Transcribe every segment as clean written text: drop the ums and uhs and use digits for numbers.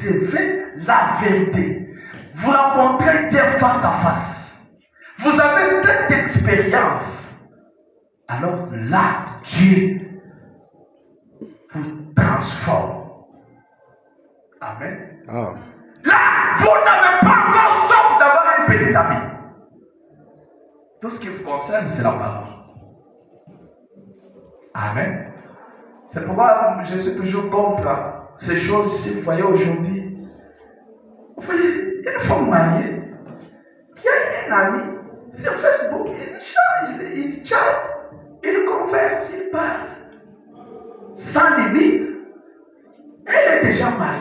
observez la vérité, vous rencontrez Dieu face à face, vous avez cette expérience, alors là, Dieu vous transforme. Amen. Ah. Là, vous n'avez pas encore sauf d'avoir une petite amie. Tout ce qui vous concerne, c'est la parole. Amen. C'est pourquoi je suis toujours contre ces choses ici. Vous voyez aujourd'hui, vous voyez une femme mariée, il y a un ami sur Facebook, il chatte, il converse, il parle, sans limite. Elle est déjà mariée.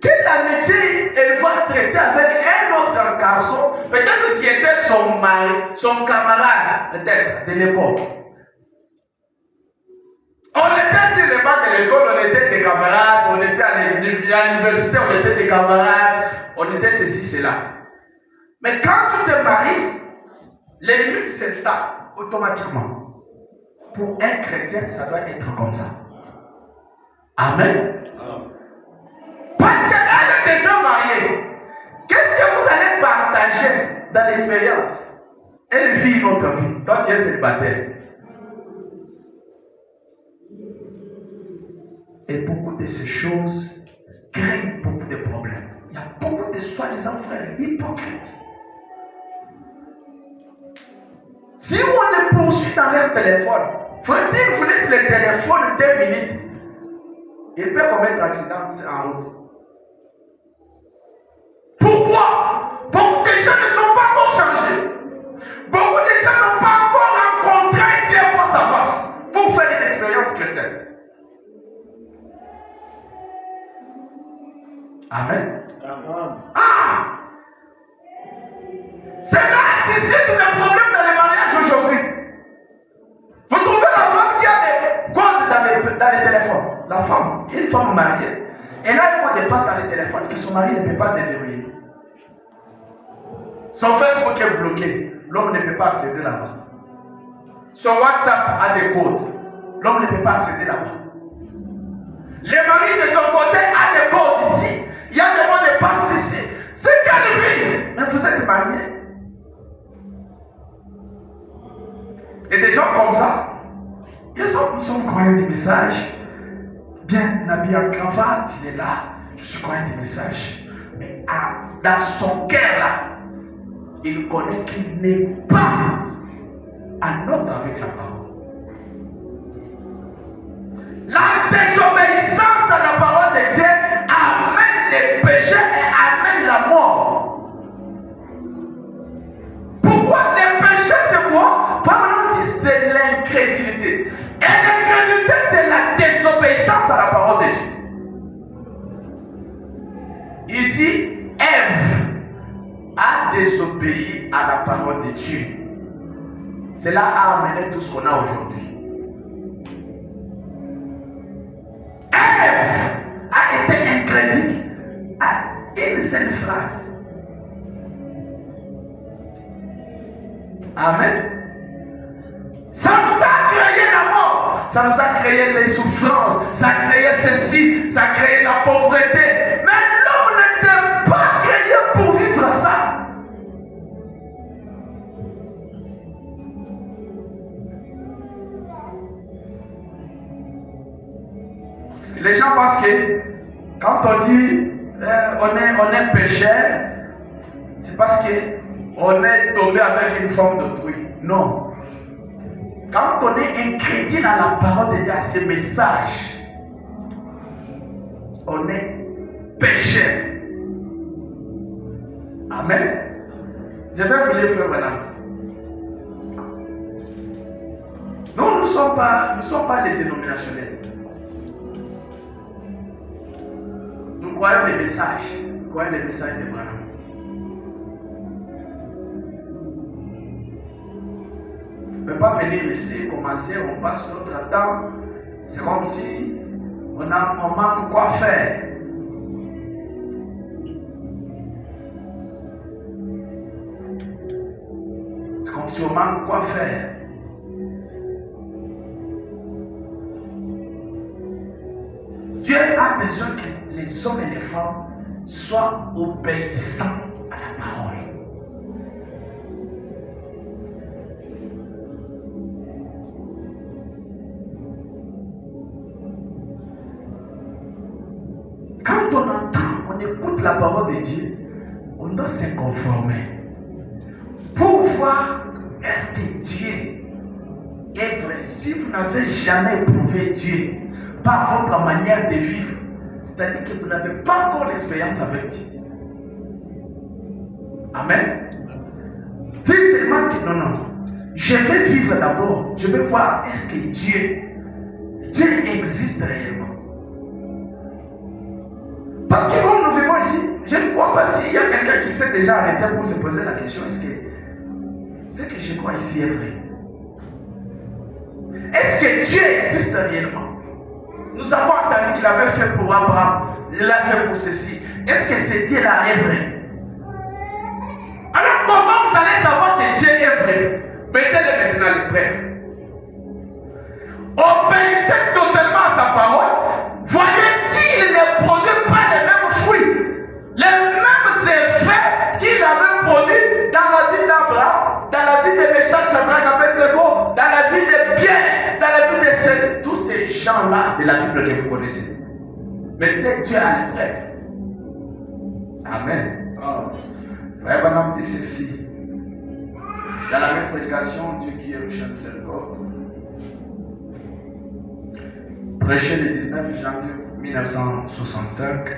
Quelle amitié elle va traiter avec un autre garçon, peut-être qui était son mari, son camarade, peut-être, de l'époque. On était sur les bancs de l'école, on était des camarades, on était à l'université, on était des camarades, on était ceci, cela. Mais quand tu te maries, les limites s'installent automatiquement. Pour un chrétien, ça doit être comme ça. Amen. Parce qu'elle est déjà mariée. Qu'est-ce que vous allez partager dans l'expérience? Elle vit une autre vie. Toi, tu es célibataire. Et beaucoup de ces choses créent beaucoup de problèmes. Il y a beaucoup de soi-disant frères hypocrites. Si on les poursuit dans leur téléphone, s'ils vous laissent le téléphone 2 minutes, ils peuvent commettre un accident en route. Pourquoi? Beaucoup de gens ne sont pas encore changés. Beaucoup de gens n'ont pas encore rencontré Dieu face à face pour faire une expérience chrétienne. Amen. Ah! C'est là, c'est le problème dans les mariages aujourd'hui. Vous trouvez la femme qui a des codes dans les téléphones. La femme, une femme mariée, elle a un mot de passe dans les téléphones que son mari ne peut pas déverrouiller. Son Facebook est bloqué. L'homme ne peut pas accéder là-bas. Son WhatsApp a des codes. L'homme ne peut pas accéder là-bas. Le mari de son côté a des codes ici. Il y a des mots de passe ici. C'est quelle vie? Mais vous êtes mariés. Et des gens comme ça, ils sont croyants des messages. Bien habillé en cravate, il est là. Je suis croyant des messages. Mais dans son cœur là, il connaît qu'il n'est pas en ordre avec la parole. La désobéissance à la parole de Dieu amène les péchés et amène la mort. Pourquoi les péchés c'est quoi? Parle-nous dit c'est l'incrédulité. Et l'incrédulité c'est la désobéissance à la parole de Dieu. Il dit Ève a désobéi à la parole de Dieu. Cela a amené tout ce qu'on a aujourd'hui. Ève a été incrédule à une seule phrase. Amen. Ça nous a créé la mort, ça nous a créé les souffrances, ça a créé ceci, ça a créé la pauvreté. Mais l'homme n'était pas créé pour vivre ça. Les gens pensent que quand on dit on est pécheur, c'est parce qu'on est tombé avec une forme d'autrui. Non. Quand on est incrédule à la parole de Dieu, à ces messages, on est pécheur. Amen. Je vais vous lire maintenant. Nous ne sommes pas les dénominationnels. Nous croyons les messages. Nous croyons les messages de Branham. On ne peut pas venir ici, commencer, on passe notre temps. C'est comme si on manque quoi faire. C'est comme si on manque quoi faire. Dieu a besoin que les hommes et les femmes soient obéissants à la parole. Quand on entend, on écoute la parole de Dieu, on doit se conformer pour voir est-ce que Dieu est vrai. Si vous n'avez jamais éprouvé Dieu par votre manière de vivre, c'est-à-dire que vous n'avez pas encore l'expérience avec Dieu. Amen. Dis seulement que non. Je vais vivre d'abord. Je vais voir est-ce que Dieu existe réellement. Parce que comme nous vivons ici, je ne crois pas s'il y a quelqu'un qui s'est déjà arrêté pour se poser la question, est-ce que ce que je crois ici est vrai? Est-ce que Dieu existe réellement? Nous avons entendu qu'il avait fait pour Abraham, il a fait pour ceci. Est-ce que ce Dieu-là est vrai? Alors comment vous allez savoir que Dieu est vrai? Mettez-le maintenant les preuves. Obéissez totalement à sa parole. Voyez s'il ne produit pas les mêmes fruits, les mêmes effets qu'il avait produits dans la vie d'Abraham, dans la vie de Meshach, Shadrach, Abednego, dans la vie de Pierre, dans la vie de tous ces gens-là de la Bible que vous connaissez. Mettez Dieu à l'épreuve. Amen. Frère Branham dit ceci. Dans la même prédication, Dieu qui est riche en miséricorde, prêché le 19 janvier 1965,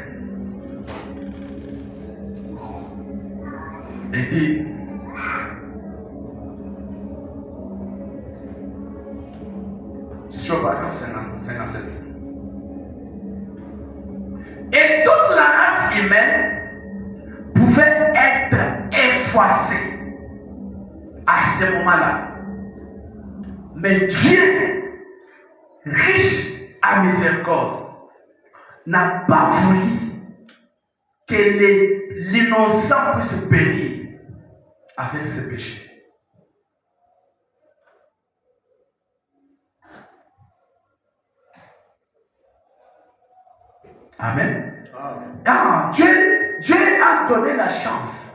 il dit je suis au paragraphe 57. Et toute la race humaine pouvait être effacée à ce moment-là. Mais Dieu, riche à miséricorde, n'a pas voulu que l'innocent puisse périr avec ses péchés. Amen. Dieu a donné la chance.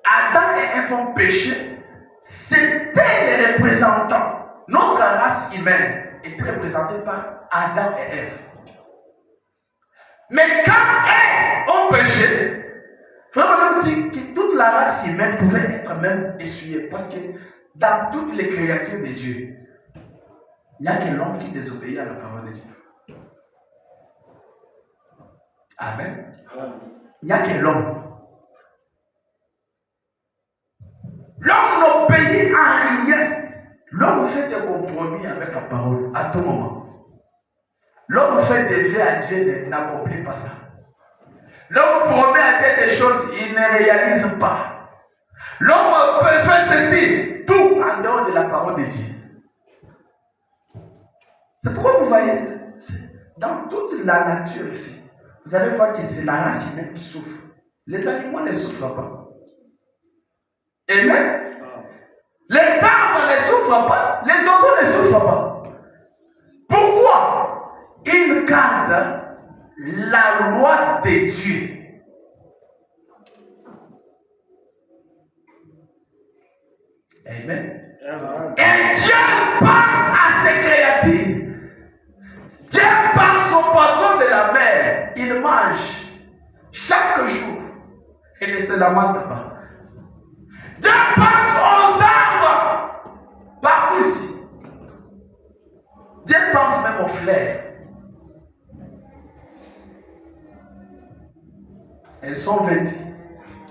Adam et Ève ont péché. C'était les représentants. Notre race humaine était représentée par Adam et Ève. Mais quand elles ont péché, Frère dit que toute la race humaine pouvait être même essuyée. Parce que dans toutes les créatures de Dieu, il n'y a que l'homme qui désobéit à la parole de Dieu. Amen. Il n'y a que l'homme. L'homme n'obéit à rien. L'homme fait des compromis avec la parole à tout moment. L'homme fait des vœux à Dieu, n'accomplit pas ça. L'homme promet à Dieu des choses, il ne réalise pas. L'homme peut faire ceci, tout en dehors de la parole de Dieu. C'est pourquoi vous voyez, dans toute la nature ici, vous allez voir que c'est la race humaine qui souffre. Les animaux ne souffrent pas. Amen. Les arbres ne souffrent pas. Les oiseaux ne souffrent pas. Pourquoi? Ils gardent la loi de Dieu. Amen. Et Dieu pense à ses créatures. Dieu pense aux poissons de la mer. Il mange chaque jour. Il ne se lamente pas. Dieu pense aux arbres partout ici. Dieu pense même aux fleurs. Elles sont vêtues.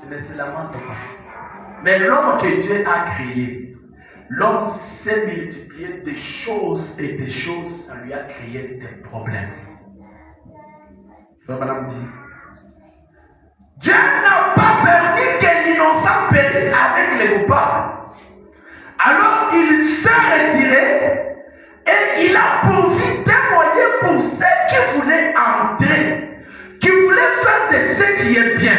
Il ne se lamente pas. Mais l'homme que Dieu a créé, l'homme s'est multiplié des choses et des choses, ça lui a créé des problèmes. Frère Madame dit, Dieu n'a pas permis que l'innocent périsse avec les coupables. Alors il s'est retiré et il a pourvu témoigner pour ceux qui voulaient entrer, qui voulaient faire de ce qui est bien.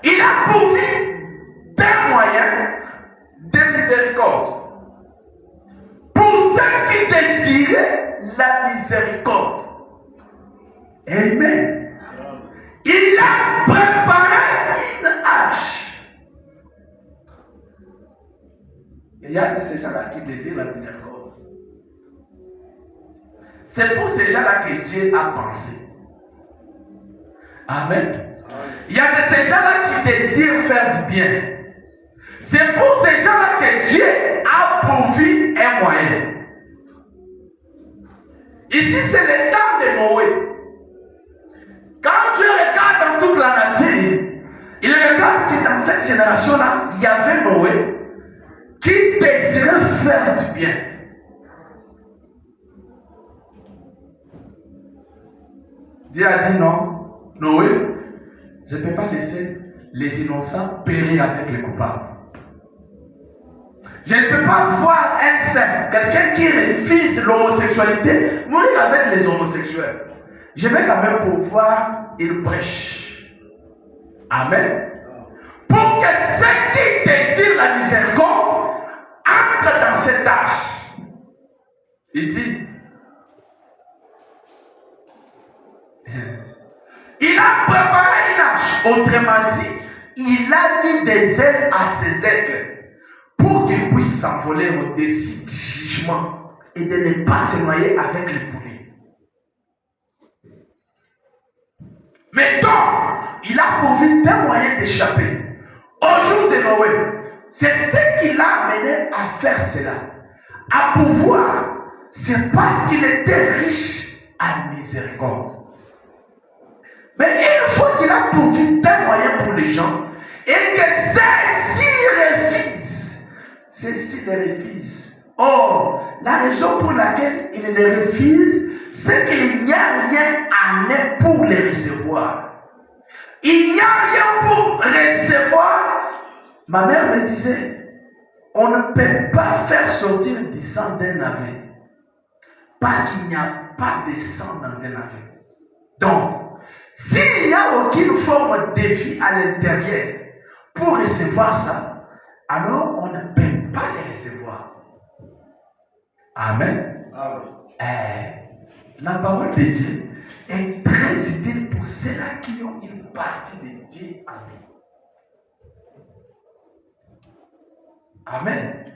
Il a pourvu des moyens de miséricorde pour ceux qui désiraient miséricorde. Amen. Il a préparé une hache. Il y a de ces gens-là qui désirent la miséricorde. C'est pour ces gens-là que Dieu a pensé. Amen. Il y a de ces gens-là qui désirent faire du bien. C'est pour ces gens-là que Dieu a pourvu un moyen. Ici, c'est le temps de Noé. Quand Dieu regarde dans toute la nature, il regarde que dans cette génération-là, il y avait Noé qui désirait faire du bien. Dieu a dit non, Noé, je ne peux pas laisser les innocents périr avec les coupables. Je ne peux pas voir un saint, quelqu'un qui refuse l'homosexualité, mourir avec les homosexuels. Je vais quand même pouvoir une brèche. Amen. Pour que ceux qui désirent la miséricorde entrent dans cette tâche. Il dit, il a préparé une hache. Autrement dit, il a mis des ailes à ses aigles pour qu'ils puissent s'envoler au-dessus du jugement et de ne pas se noyer avec les poulets. Maintenant, il a pourvu des moyens d'échapper. Au jour de Noé, c'est ce qui l'a amené à faire cela. À pouvoir, c'est parce qu'il était riche en miséricorde. Mais une fois qu'il a pourvu des moyens pour les gens, et que ceux-ci les refusent. Or, la raison pour laquelle ils les refusent, c'est qu'il n'y a rien en eux pour les recevoir. Il n'y a rien pour recevoir. Ma mère me disait, on ne peut pas faire sortir du sang d'un navet parce qu'il n'y a pas de sang dans un navet. Donc, s'il n'y a aucune forme de vie à l'intérieur pour recevoir ça, alors on ne peut pas les recevoir. Amen. La parole de Dieu est très utile pour ceux-là qui ont une partie de Dieu en eux. Amen.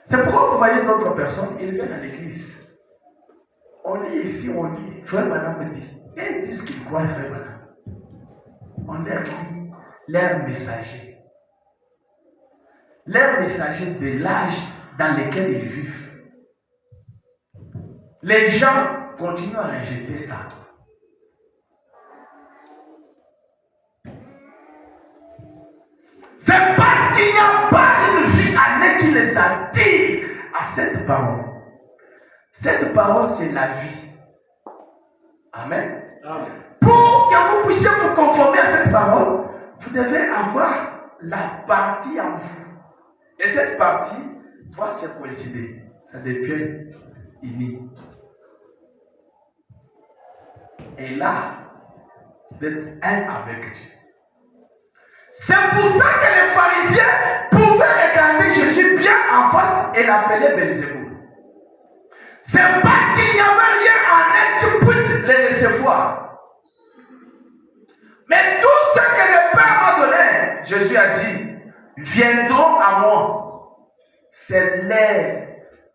C'est pourquoi vous voyez d'autres personnes, ils viennent à l'église. On lit ici, on lit. Frère Madame me dit, et ils disent qu'ils croient, Frère Madame. On leur lit leur messager. Leur messager de l'âge dans lequel ils vivent. Les gens continuent à rejeter ça. C'est parce qu'il n'y a pas une vie en eux qui les attire à cette parole. Cette parole, c'est la vie. Amen. Amen. Pour que vous puissiez vous conformer à cette parole, vous devez avoir la partie en vous. Et cette partie va se coïncider. Ça devient unie. Et là, d'être un avec Dieu. C'est pour ça que les pharisiens pouvaient regarder Jésus bien en face et l'appeler Belzéboul. C'est parce qu'il n'y avait rien en eux qui puisse les recevoir. Mais tout ce que le Père m'a donné, Jésus a dit, viendront à moi. C'est leur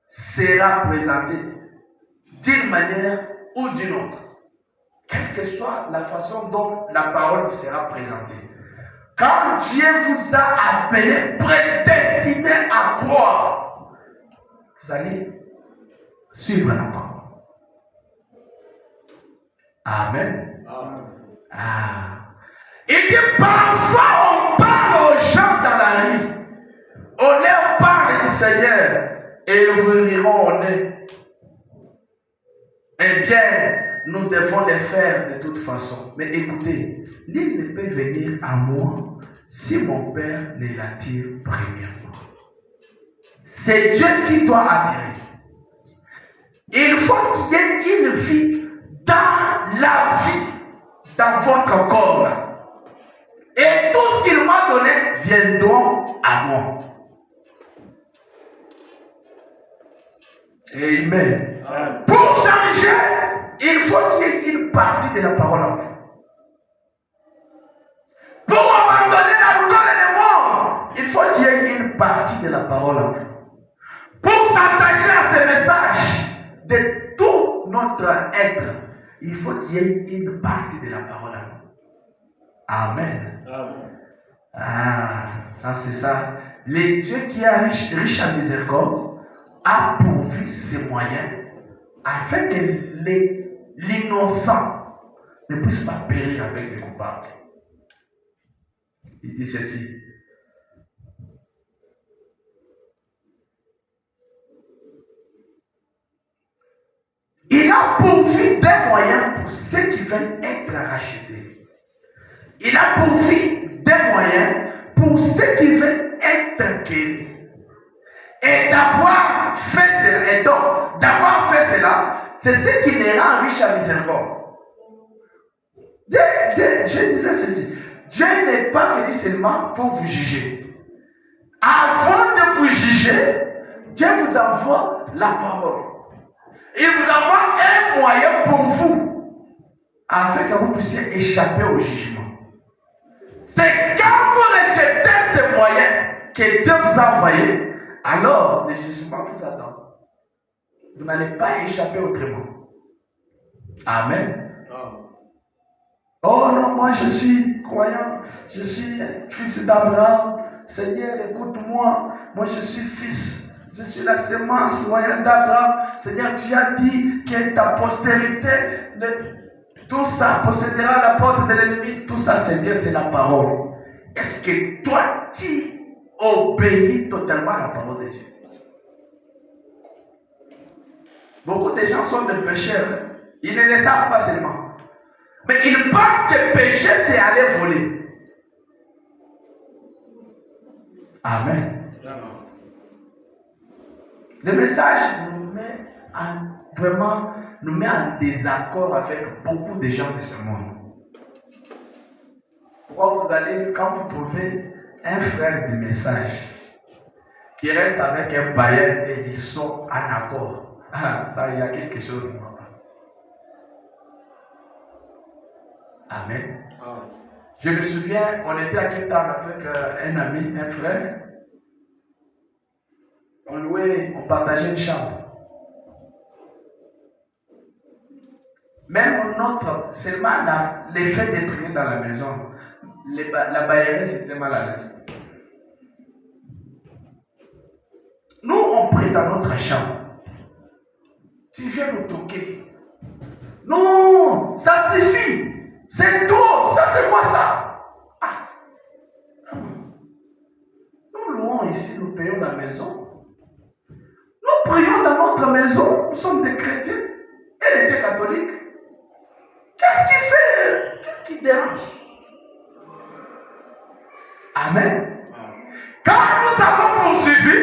sera présenté d'une manière ou d'une autre. Quelle que soit la façon dont la parole vous sera présentée. Quand Dieu vous a appelé, prédestiné à croire, vous allez suivre la parole. Amen. Il dit parfois on parle aux gens dans la rue. On leur parle du Seigneur et ils vous riront au nez. Eh bien, nous devons les faire de toute façon. Mais écoutez, nul ne peut venir à moi si mon Père ne l'attire premièrement. C'est Dieu qui doit attirer. Il faut qu'il y ait une vie dans la vie, dans votre corps. Et tout ce qu'il m'a donné viendront à moi. Amen. Pour changer, il faut qu'il y ait une partie de la parole en vous. Pour abandonner l'alcool et le monde, il faut qu'il y ait une partie de la parole en vous. Pour s'attacher à ce message de tout notre être, il faut qu'il y ait une partie de la parole en vous. Amen. Ah, ça c'est ça. Le Dieu qui est riche en miséricorde a pourvu ses moyens afin que l'innocent ne puisse pas périr avec les coupables. Il dit ceci. Il a pourvu des moyens pour ceux qui veulent être rachetés. Il a pourvu des moyens pour ceux qui veulent être guéris. Et d'avoir fait cela, et donc d'avoir fait cela, c'est ce qui les rend riches à miséricorde. Je disais ceci. Dieu n'est pas venu seulement pour vous juger. Avant de vous juger, Dieu vous envoie la parole. Il vous envoie un moyen pour vous, afin que vous puissiez échapper au jugement. C'est quand vous rejetez ce moyen que Dieu vous a envoyé, alors le jugement vous attend. Vous n'allez pas échapper autrement. Amen. Oh non, moi je suis croyant, je suis fils d'Abraham. Seigneur, écoute-moi. Moi je suis fils, je suis la semence royale d'Abraham. Seigneur, tu as dit que ta postérité, tout ça possédera la porte de l'ennemi. Tout ça, Seigneur, c'est la parole. Est-ce que toi, tu obéis totalement à la parole de Dieu? Beaucoup de gens sont des pécheurs. Ils ne le savent pas seulement. Mais ils pensent que pécher, c'est aller voler. Amen. Le message nous met en désaccord avec beaucoup de gens de ce monde. Pourquoi vous allez, quand vous trouvez un frère du message qui reste avec un païen et ils sont en accord, ça, il y a quelque chose de normal. Amen. Je me souviens, on était à Cape Town avec un ami, un frère. On partageait une chambre. Même seulement l'effet de prier dans la maison, la baïenneuse était mal à l'aise. Nous, on prie dans notre chambre. Tu viens nous toquer. Non, ça suffit. C'est trop. Ça, c'est quoi ça? Nous louons ici, nous payons la maison. Nous prions dans notre maison. Nous sommes des chrétiens. Elle était catholique. Qu'est-ce qu'il fait? Qu'est-ce qui dérange? Amen. Quand nous avons poursuivi,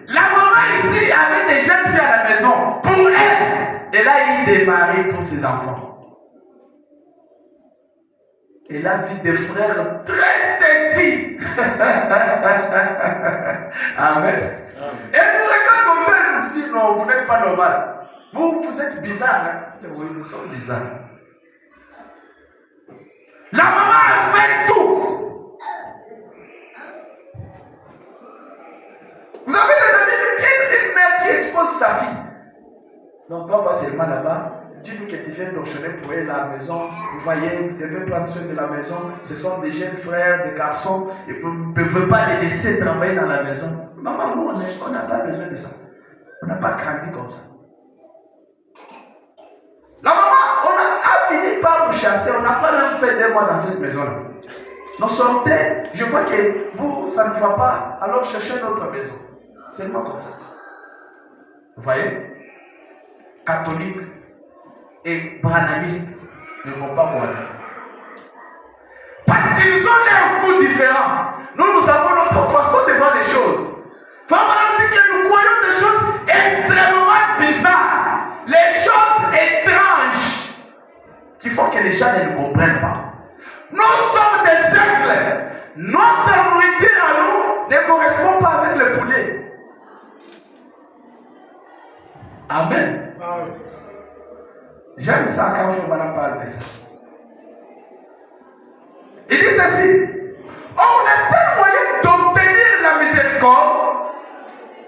la maman ici avait des jeunes filles à la maison. Pour elle, elle a eu des maris pour ses enfants. Elle a vu des frères très petits. Amen. Et elle nous regarde comme ça, elle nous dit non, vous n'êtes pas normal. Vous êtes bizarre. Hein? Oui, nous sommes bizarres. La maman a fait tout. Vous avez des amis, une mère qui expose sa fille. Donc, toi, va seulement là-bas. Dis-lui que tu viens d'optionner pour elle la maison. Vous voyez, vous devez prendre soin de la maison. Ce sont des jeunes frères, des garçons. Et vous ne pouvez pas les laisser travailler dans la maison. Maman, nous, on n'a pas besoin de ça. On n'a pas grandi comme ça. La maman, a fini par nous chasser. On n'a pas même fait 2 mois dans cette maison-là. Nous sortez, je vois que vous, ça ne va pas, alors cherchez notre maison. C'est seulement comme ça. Vous voyez? Catholiques et branhamistes ne vont pas boire. Parce qu'ils ont leurs goûts différents. Nous avons notre façon de voir les choses. Frère dit que nous croyons des choses extrêmement bizarres. Les choses étranges qui font que les gens ne nous comprennent pas. Nous sommes des aigles. Notre nourriture à nous ne correspond pas avec le poulet. Amen. J'aime ça quand Fomana parle de ça. Il dit ceci. Or, le seul moyen d'obtenir la miséricorde,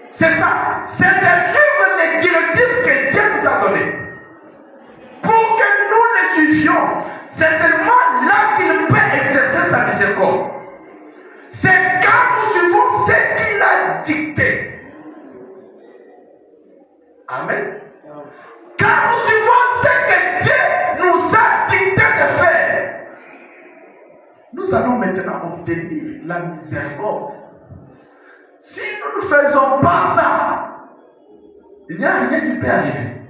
c'est ça. C'est de suivre les directives que Dieu nous a données. Pour que nous les suivions, c'est seulement là qu'il peut exercer sa miséricorde. C'est quand nous suivons ce qu'il a dicté. Amen. Quand nous suivons ce que Dieu nous a dicté de faire, nous allons maintenant obtenir la miséricorde. Si nous ne faisons pas ça, il n'y a rien qui peut arriver.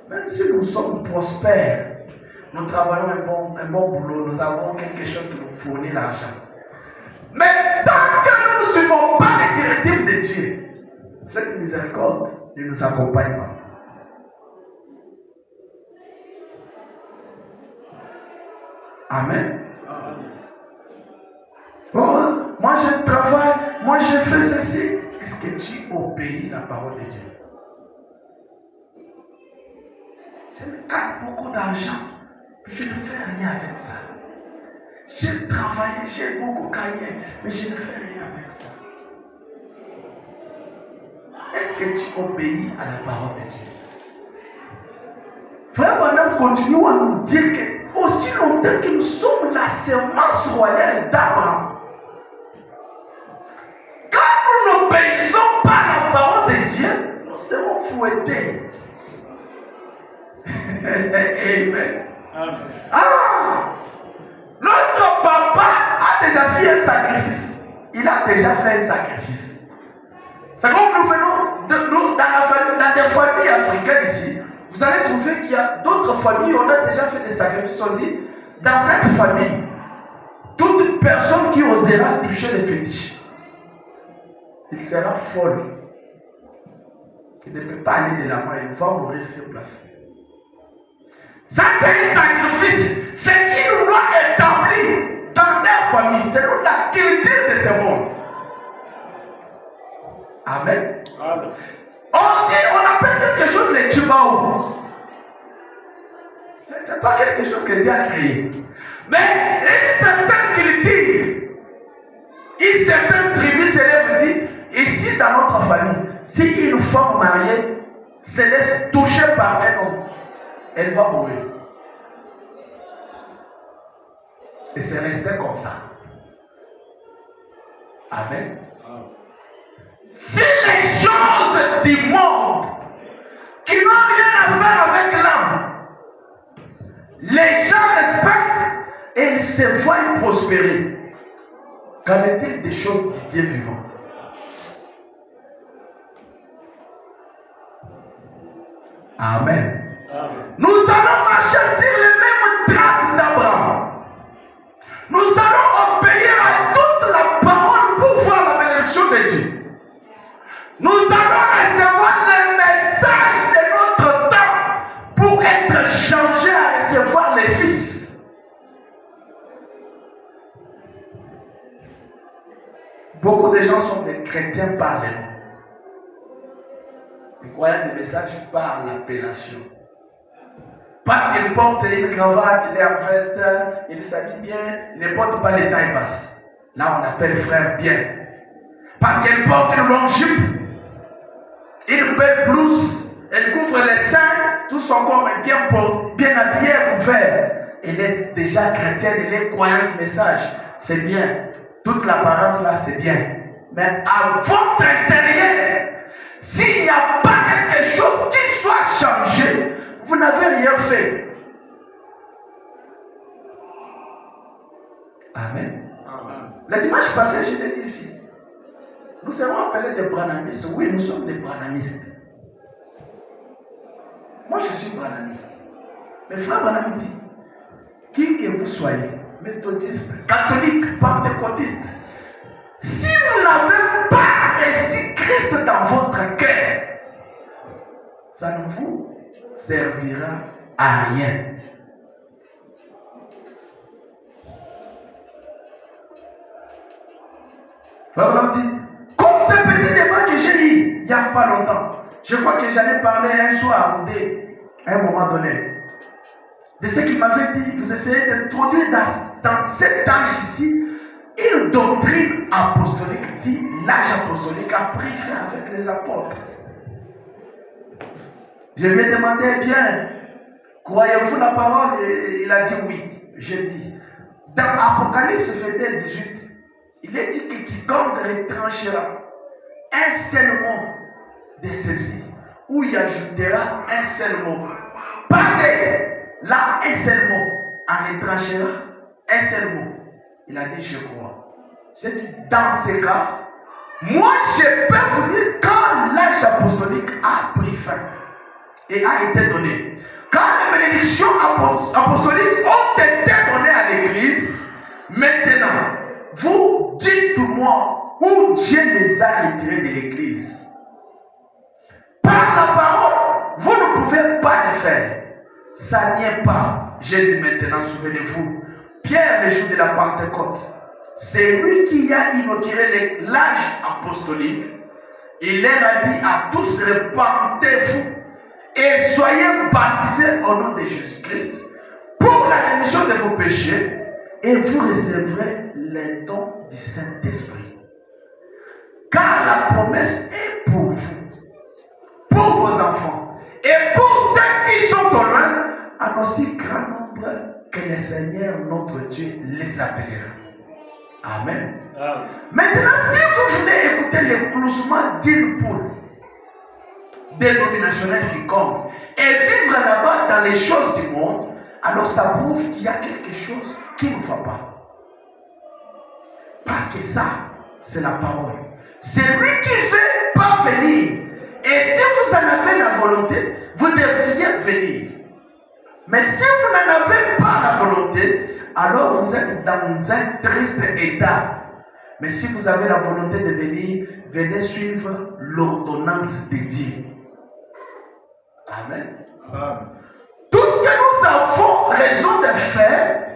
Même si nous sommes prospères, nous travaillons un bon boulot, nous avons quelque chose qui nous fournit l'argent. Mais tant que nous ne suivons pas les directives de Dieu, cette miséricorde ne nous accompagne pas. Amen. Oh, moi je travaille, moi je fais ceci. Est-ce que tu obéis la parole de Dieu? Je me gagne beaucoup d'argent, je ne fais rien avec ça. J'ai travaillé, j'ai beaucoup gagné, mais je ne fais rien avec ça. Est-ce que tu obéis à la parole de Dieu? Frère Branham continue à nous dire que aussi longtemps que nous sommes la semence royale d'Abraham, quand nous n'obéissons pas à la parole de Dieu, nous serons fouettés. Amen. Ah! Notre papa a déjà fait un sacrifice. Il a déjà fait un sacrifice. C'est comme nous venons dans des familles africaines ici. Vous allez trouver qu'il y a d'autres familles, on a déjà fait des sacrifices. On dit, dans cette famille, toute personne qui osera toucher les fétiches, il sera folle. Il ne peut pas aller de l'avant, il va mourir sur place. Ça, c'est un sacrifice. C'est une loi établie dans leur famille, selon la culture de ce monde. Amen. Amen. On appelle quelque chose les Tchibaou. Ce n'est pas quelque chose que Dieu a créé. Mais une certaine culture, une certaine tribu se lève et dit, ici dans notre famille, si une femme mariée se laisse toucher par un homme, elle va mourir. Et c'est resté comme ça. Amen. Si les choses du monde qui n'ont rien à faire avec l'âme, les gens respectent et ils se voient prospérer, qu'en est-il des choses du Dieu vivant? Amen. Nous allons marcher sur les mêmes traces d'Abraham. Nous allons obéir à toute la parole pour voir la bénédiction de Dieu. Nous allons recevoir le message de notre temps pour être changés à recevoir les fils. Beaucoup de gens sont des chrétiens par les noms. Les croyants des messages par l'appellation. Parce qu'il porte une cravate, il est en veste, il s'habille bien, il ne porte pas les tailles basses. Là, on appelle frère bien. Parce qu'elle porte une longue jupe, une belle blouse, elle couvre les seins, tout son corps est bien habillé, couvert. Elle est déjà chrétienne, elle est croyante du message. C'est bien. Toute l'apparence là, c'est bien. Mais à votre intérieur, s'il n'y a pas quelque chose qui soit changé, vous n'avez rien fait. Amen. Amen. Le dimanche passé, je l'ai dit ici. Nous serons appelés des branhamistes. Oui, nous sommes des branhamistes. Moi, je suis branhamiste. Mais frère Branham dit, qui que vous soyez, méthodiste, catholique, pentecôtiste, si vous n'avez pas reçu Christ dans votre cœur, ça ne vous servira à rien. Frère Branham dit, comme ce petit débat que j'ai eu il n'y a pas longtemps, Je crois que j'en ai parlé un soir à Oudé, à un moment donné. De ce qu'il m'avait dit, vous essayez d'introduire dans cet âge ici une doctrine apostolique, dit l'âge apostolique a pris fin avec les apôtres. Je lui ai demandé, bien, croyez-vous la parole? Et il a dit oui. J'ai dit, dans Apocalypse 21, 18, il est dit que quiconque retranchera un seul mot de ceci, ou il ajoutera un seul mot. Partez! Là, un seul mot, en retranchera un seul mot. Il a dit, je crois. C'est dit, dans ce cas, moi, je peux vous dire quand l'âge apostolique a pris fin et a été donné. Quand les bénédictions apostoliques ont été données à l'Église, maintenant, vous dites-moi où Dieu les a retirés de l'Église. Par la parole, vous ne pouvez pas le faire. Ça n'y est pas. J'ai dit maintenant, souvenez-vous, Pierre, le jour de la Pentecôte, c'est lui qui a inauguré l'âge apostolique. Il leur a dit à tous, repentez-vous et soyez baptisés au nom de Jésus-Christ pour la rémission de vos péchés et vous recevrez les dons du Saint-Esprit. Car la promesse est pour vous, pour vos enfants et pour ceux qui sont au loin, en aussi grand nombre que le Seigneur notre Dieu les appellera. Amen. Amen. Maintenant, si vous voulez écouter le cloussement d'une poule dénominationnelle qui compte et vivre là-bas dans les choses du monde, alors ça prouve qu'il y a quelque chose qui ne va pas. Parce que ça, c'est la parole. C'est lui qui fait parvenir. Et si vous en avez la volonté, vous devriez venir. Mais si vous n'en avez pas la volonté, alors vous êtes dans un triste état. Mais si vous avez la volonté de venir, venez suivre l'ordonnance de Dieu. Amen. Amen. Tout ce que nous avons raison de faire,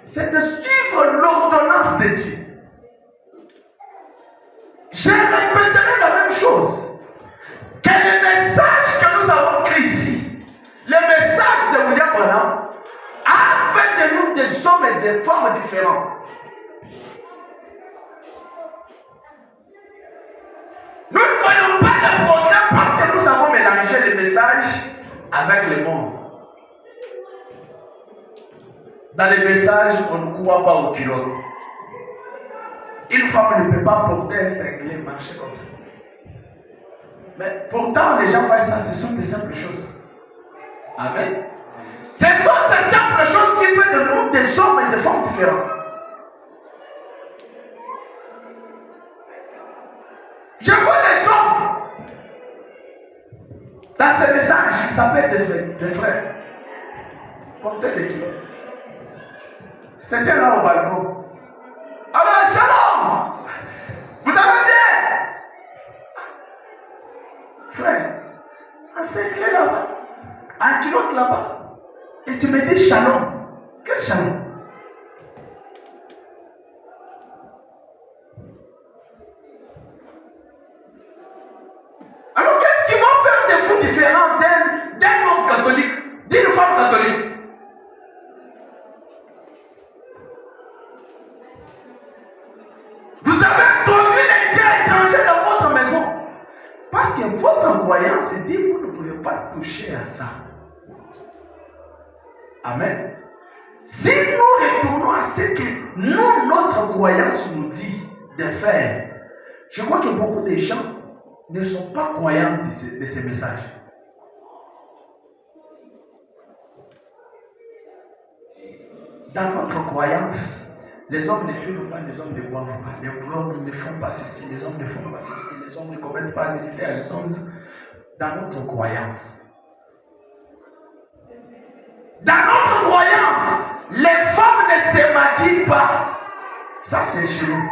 c'est de suivre l'ordonnance de Dieu. Je répéterai la même chose. Que le message que nous avons pris ici, le message de William Branham, a fait de nous des hommes et des femmes différents. Nous ne voyons pas le progrès parce que nous avons mélangé les messages avec le monde. Dans les messages, on ne croit pas aux culottes. Une femme ne peut pas porter un cinglé, marcher comme ça. Mais pourtant, les gens voient ça, ce sont des simples choses. Amen. Ce sont ces simples choses qui font de nous des hommes et des femmes différents. Je vois les hommes dans ce message, ils s'appellent des frères. Portez des culottes. C'était là au balcon. Alors, shalom! Vous allez bien? Frère, un secret là-bas, un culotte là-bas, et tu me dis shalom. Quel shalom? Alors, qu'est-ce qui va faire de vous différent d'un homme catholique, d'une femme catholique? Vous avez introduit les dieux étrangers dans votre maison. Parce que votre croyance dit vous ne pouvez pas toucher à ça. Amen. Si nous retournons à ce que nous, notre croyance nous dit de faire, je crois que beaucoup de gens ne sont pas croyants de ces messages. Dans notre croyance, les hommes ne fument pas, les hommes ne boivent pas, les hommes ne font pas ceci, les hommes ne font pas ceci, les hommes ne commettent pas d'adultère, les hommes dans notre croyance. Dans notre croyance, les femmes ne se maquillent pas. Ça, c'est chez nous.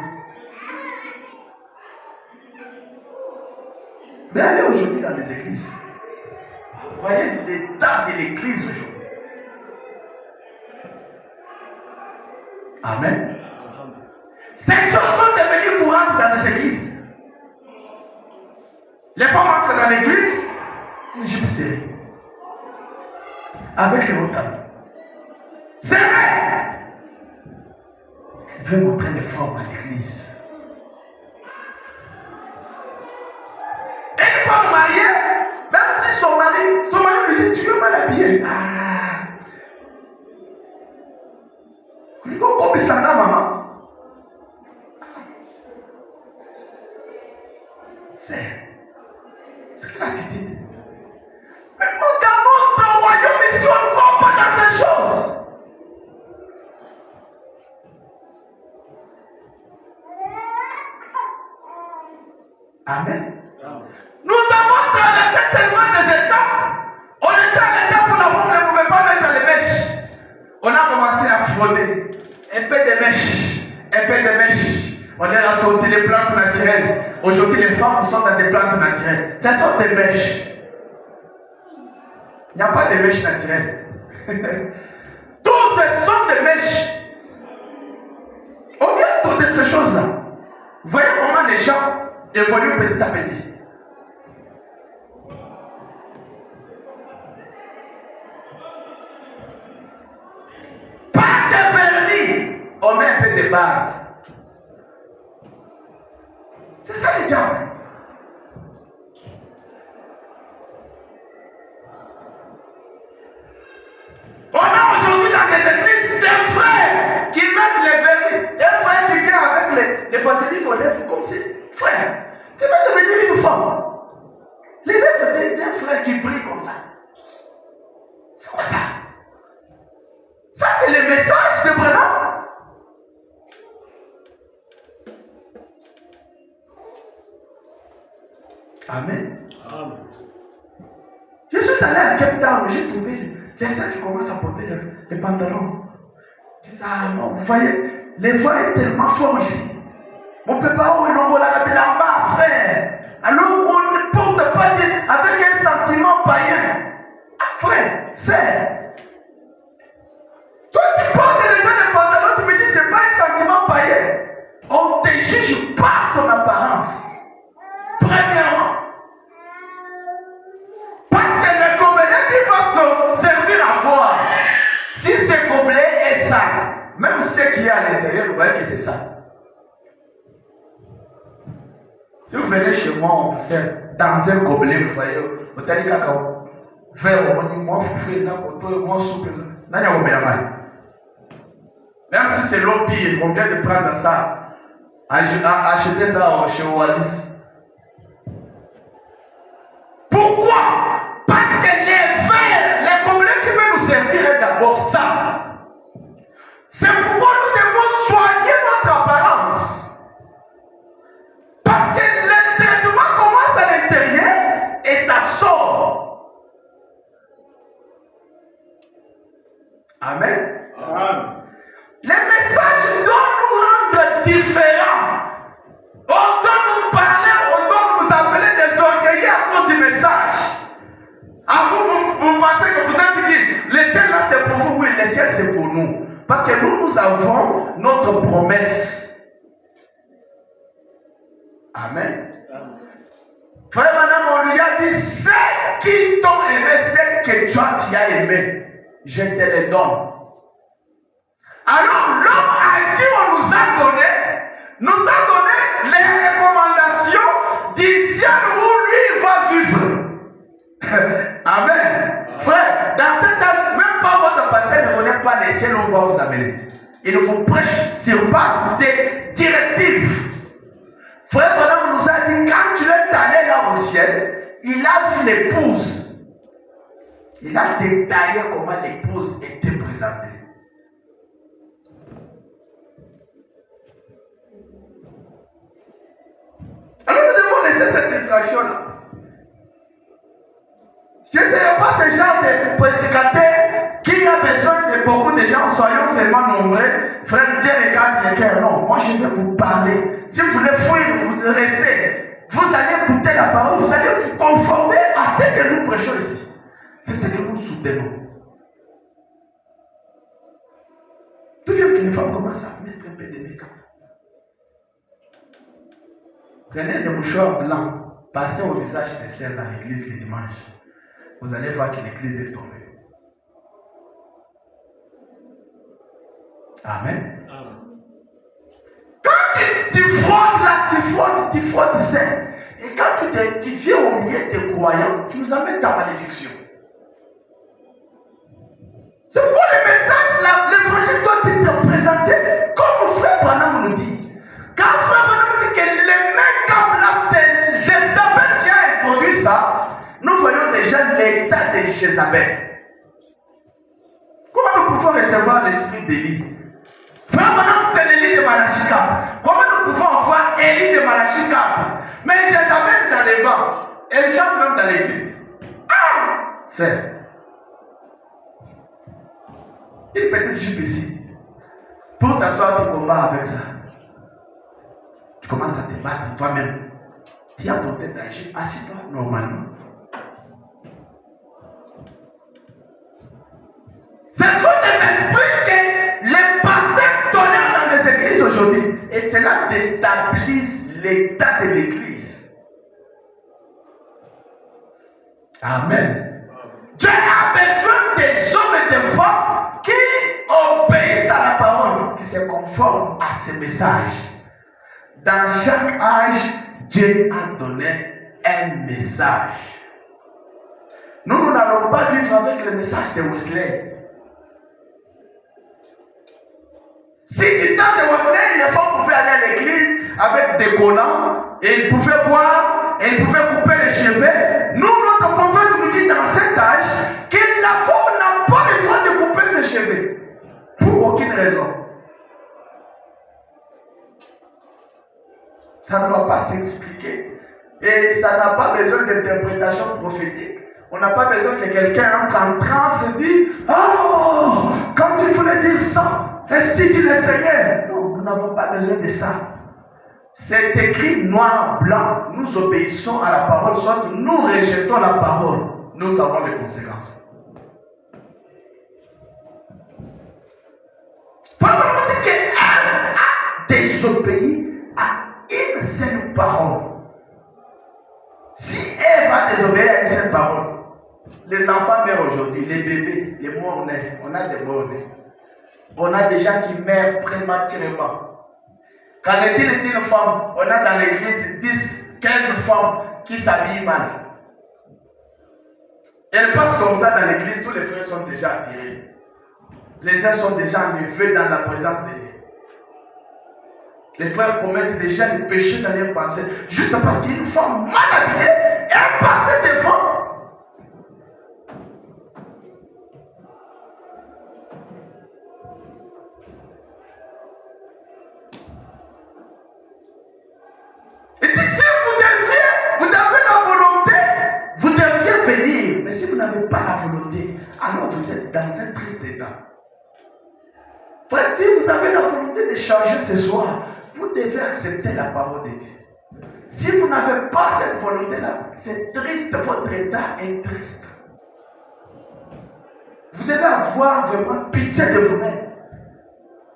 Mais allez aujourd'hui dans les églises. Voyez l'état de l'église aujourd'hui. Amen. Ces choses sont devenues courantes dans les églises. Les femmes entrent dans l'église, Une jupe serrée. Avec le haut-talon. Serré! Elle veut montrer les formes à l'église. Une femme mariée, même si son mari lui dit, tu veux mal habillé. Ah! Il dit, comme ça, maman. C'est quelle attitude? Mais dans notre royaume ici, on ne croit pas dans ces choses. Amen. Nous avons traversé seulement des étapes. On était à l'étape où la femme ne pouvait pas mettre les mèches. On a commencé à frotter. Un peu de mèches. Un peu de mèches. On est là sorti les plantes naturelles. Aujourd'hui, les femmes sont dans des plantes naturelles. Ce sont des mèches. Il n'y a pas de mèches naturelles. Tous sont des mèches. Au lieu de toutes ces choses-là, voyez comment les gens évoluent petit à petit. Pas de vernis. On met un peu de base. C'est ça le diable. On a aujourd'hui dans des églises des frères qui mettent les vernis. Un frère qui vient avec les vaselines aux lèvres comme si, frère, tu vas devenir une femme. Les lèvres d'un frère qui brille comme ça. C'est quoi ça? Ça c'est le message de Branham. Amen. Amen. Je suis allé à Cape Town, j'ai trouvé les sœurs qui commencent à porter les pantalons. Je dis ah non, vous voyez, les voix est tellement fort ici. On ne peut pas où on la là-bas, frère. Alors on ne porte pas avec un sentiment païen. Ah frère, c'est. Toi tu portes déjà des pantalons, tu me dis c'est pas un sentiment païen. On te juge par ton apparence. Premièrement. Parce que le gobelet qui va se servir à boire, si ce gobelet est sale, même ce qui est à l'intérieur, vous voyez que c'est ça. Si vous venez chez moi, on vous sert dans un gobelet, vous voyez, vous avez dit cacao, frère, moi, vous faites ça, moi, soupe, ça. Même si c'est l'eau pire, on vient de prendre ça, acheter ça chez Oasis. Pourquoi? Parce que les verres, les gobelets qui veulent nous servir est d'abord ça. C'est pourquoi nous devons soigner notre apparence. Parce que le traitement commence à l'intérieur et ça sort. Amen. Amen. Les messages doivent nous rendre différents. On doit nous parler, on doit nous appeler des orgueilleux à cause du message. À vous pensez que vous êtes qui? Le ciel là c'est pour vous, oui, le ciel c'est pour nous. Parce que nous avons notre promesse. Amen. Frère, madame, on lui a dit, ceux qui t'ont aimé, ceux que toi tu as aimé, je te les donne. Alors l'homme à qui on nous a donné les recommandations du ciel où lui va vivre. Amen. Frère, dans cet âge, même pas votre pasteur ne connaît pas les ciels où on va vous amener. Il vous prêche sur base des directives. Frère Branham nous a dit, quand tu es allé là au ciel, il a vu l'épouse. Il a détaillé comment l'épouse était présentée. Alors nous devons laisser cette distraction-là. Je ne serai pas ce genre de prédicateur qui a besoin de beaucoup de gens, soyons seulement nombreux. Frère, Dieu regarde les cœurs. Non, moi je vais vous parler. Si vous voulez fuir, vous restez. Vous allez écouter la parole, vous allez vous conformer à ce que nous prêchons ici. C'est ce que nous soutenons. D'où vient que les femmes commencent à mettre un peu de make-up? Prenez des mouchoirs blancs, passez au visage des sœurs dans l'église le dimanche. vous allez voir que l'église est tombée. Amen. Quand tu fraudes là, tu fraudes saint. Et quand tu viens au milieu des croyants, tu nous amènes ta malédiction. C'est pourquoi le message là, l'évangile doit être présenté comme frère Branham nous dit. Quand frère Branham dit que le make-up là, c'est Jézabel qui a introduit ça, nous voyons déjà l'état de Jézabel. Comment nous pouvons recevoir l'esprit d'Élie? Frère Branham, c'est l'Élie de Malachie 4. Comment nous pouvons voir Élie de Malachie 4? Mais Jézabel dans les bancs, elle chante même dans l'église. Ah! C'est une petite jupe ici. Pour t'asseoir, tu combats avec ça. Tu commences à te battre toi-même. Tu as porté ta jupe, assis-toi normalement. Ce sont des esprits que les pasteurs tolèrent dans les églises aujourd'hui. Et cela déstabilise l'état de l'église. Amen. Dieu a besoin des hommes et des femmes qui obéissent à la parole, qui se conforment à ce message. Dans chaque âge, Dieu a donné un message. Nous n'allons pas vivre avec le message de Wesley. Si du temps de Wesley, les femmes pouvaient aller à l'église avec des collants, et ils pouvaient boire, et ils pouvaient couper les cheveux, nous, notre prophète nous dit dans cet âge que la femme n'a pas le droit de couper ses cheveux. Pour aucune raison. Ça ne va pas s'expliquer. Et ça n'a pas besoin d'interprétation prophétique. On n'a pas besoin que quelqu'un entre en transe et dise « Oh, quand tu voulais dire ça, ainsi dit le Seigneur. » Non, nous n'avons pas besoin de ça. C'est écrit noir, blanc. Nous obéissons à la parole, soit nous rejetons la parole. Nous avons les conséquences. Pendant dit qu'Ève a désobéi à une seule parole. Si Ève a désobéi à une seule parole, les enfants meurent aujourd'hui, les bébés, les morts-nés, on a des morts-nés. On a des gens qui meurent prématurément. Quand il est une femme, on a dans l'église 10, 15 femmes qui s'habillent mal. Elles passent comme ça dans l'église, tous les frères sont déjà attirés. Les uns sont déjà enlevés dans la présence de Dieu. Les frères commettent déjà des péchés dans leurs pensées, juste parce qu'une femme mal habillée est passée devant. Et si vous avez la volonté, vous devriez venir. Mais si vous n'avez pas la volonté, alors vous êtes dans un triste état. Si vous avez la volonté de changer ce soir, vous devez accepter la parole de Dieu. Si vous n'avez pas cette volonté-là, c'est triste, votre état est triste. Vous devez avoir vraiment pitié de vous-même.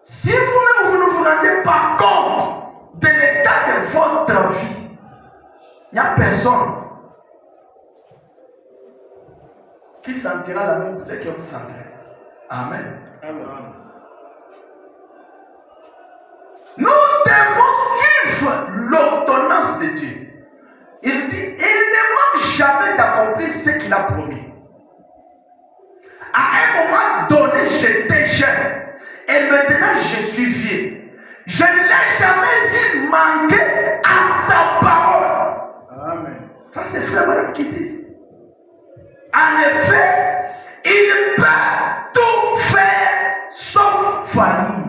Si vous-même vous ne vous rendez pas compte de l'état de votre vie, il n'y a personne qui sentira la même douleur que vous sentirez. Amen. Amen. Nous devons suivre l'ordonnance de Dieu. Il dit, il ne manque jamais d'accomplir ce qu'il a promis. À un moment donné, j'étais jeune. Et maintenant, je suis vieux. Je ne l'ai jamais vu manquer à sa parole. Amen. Ça, c'est Frère Branham qui dit. En effet, il peut tout faire sauf faillir.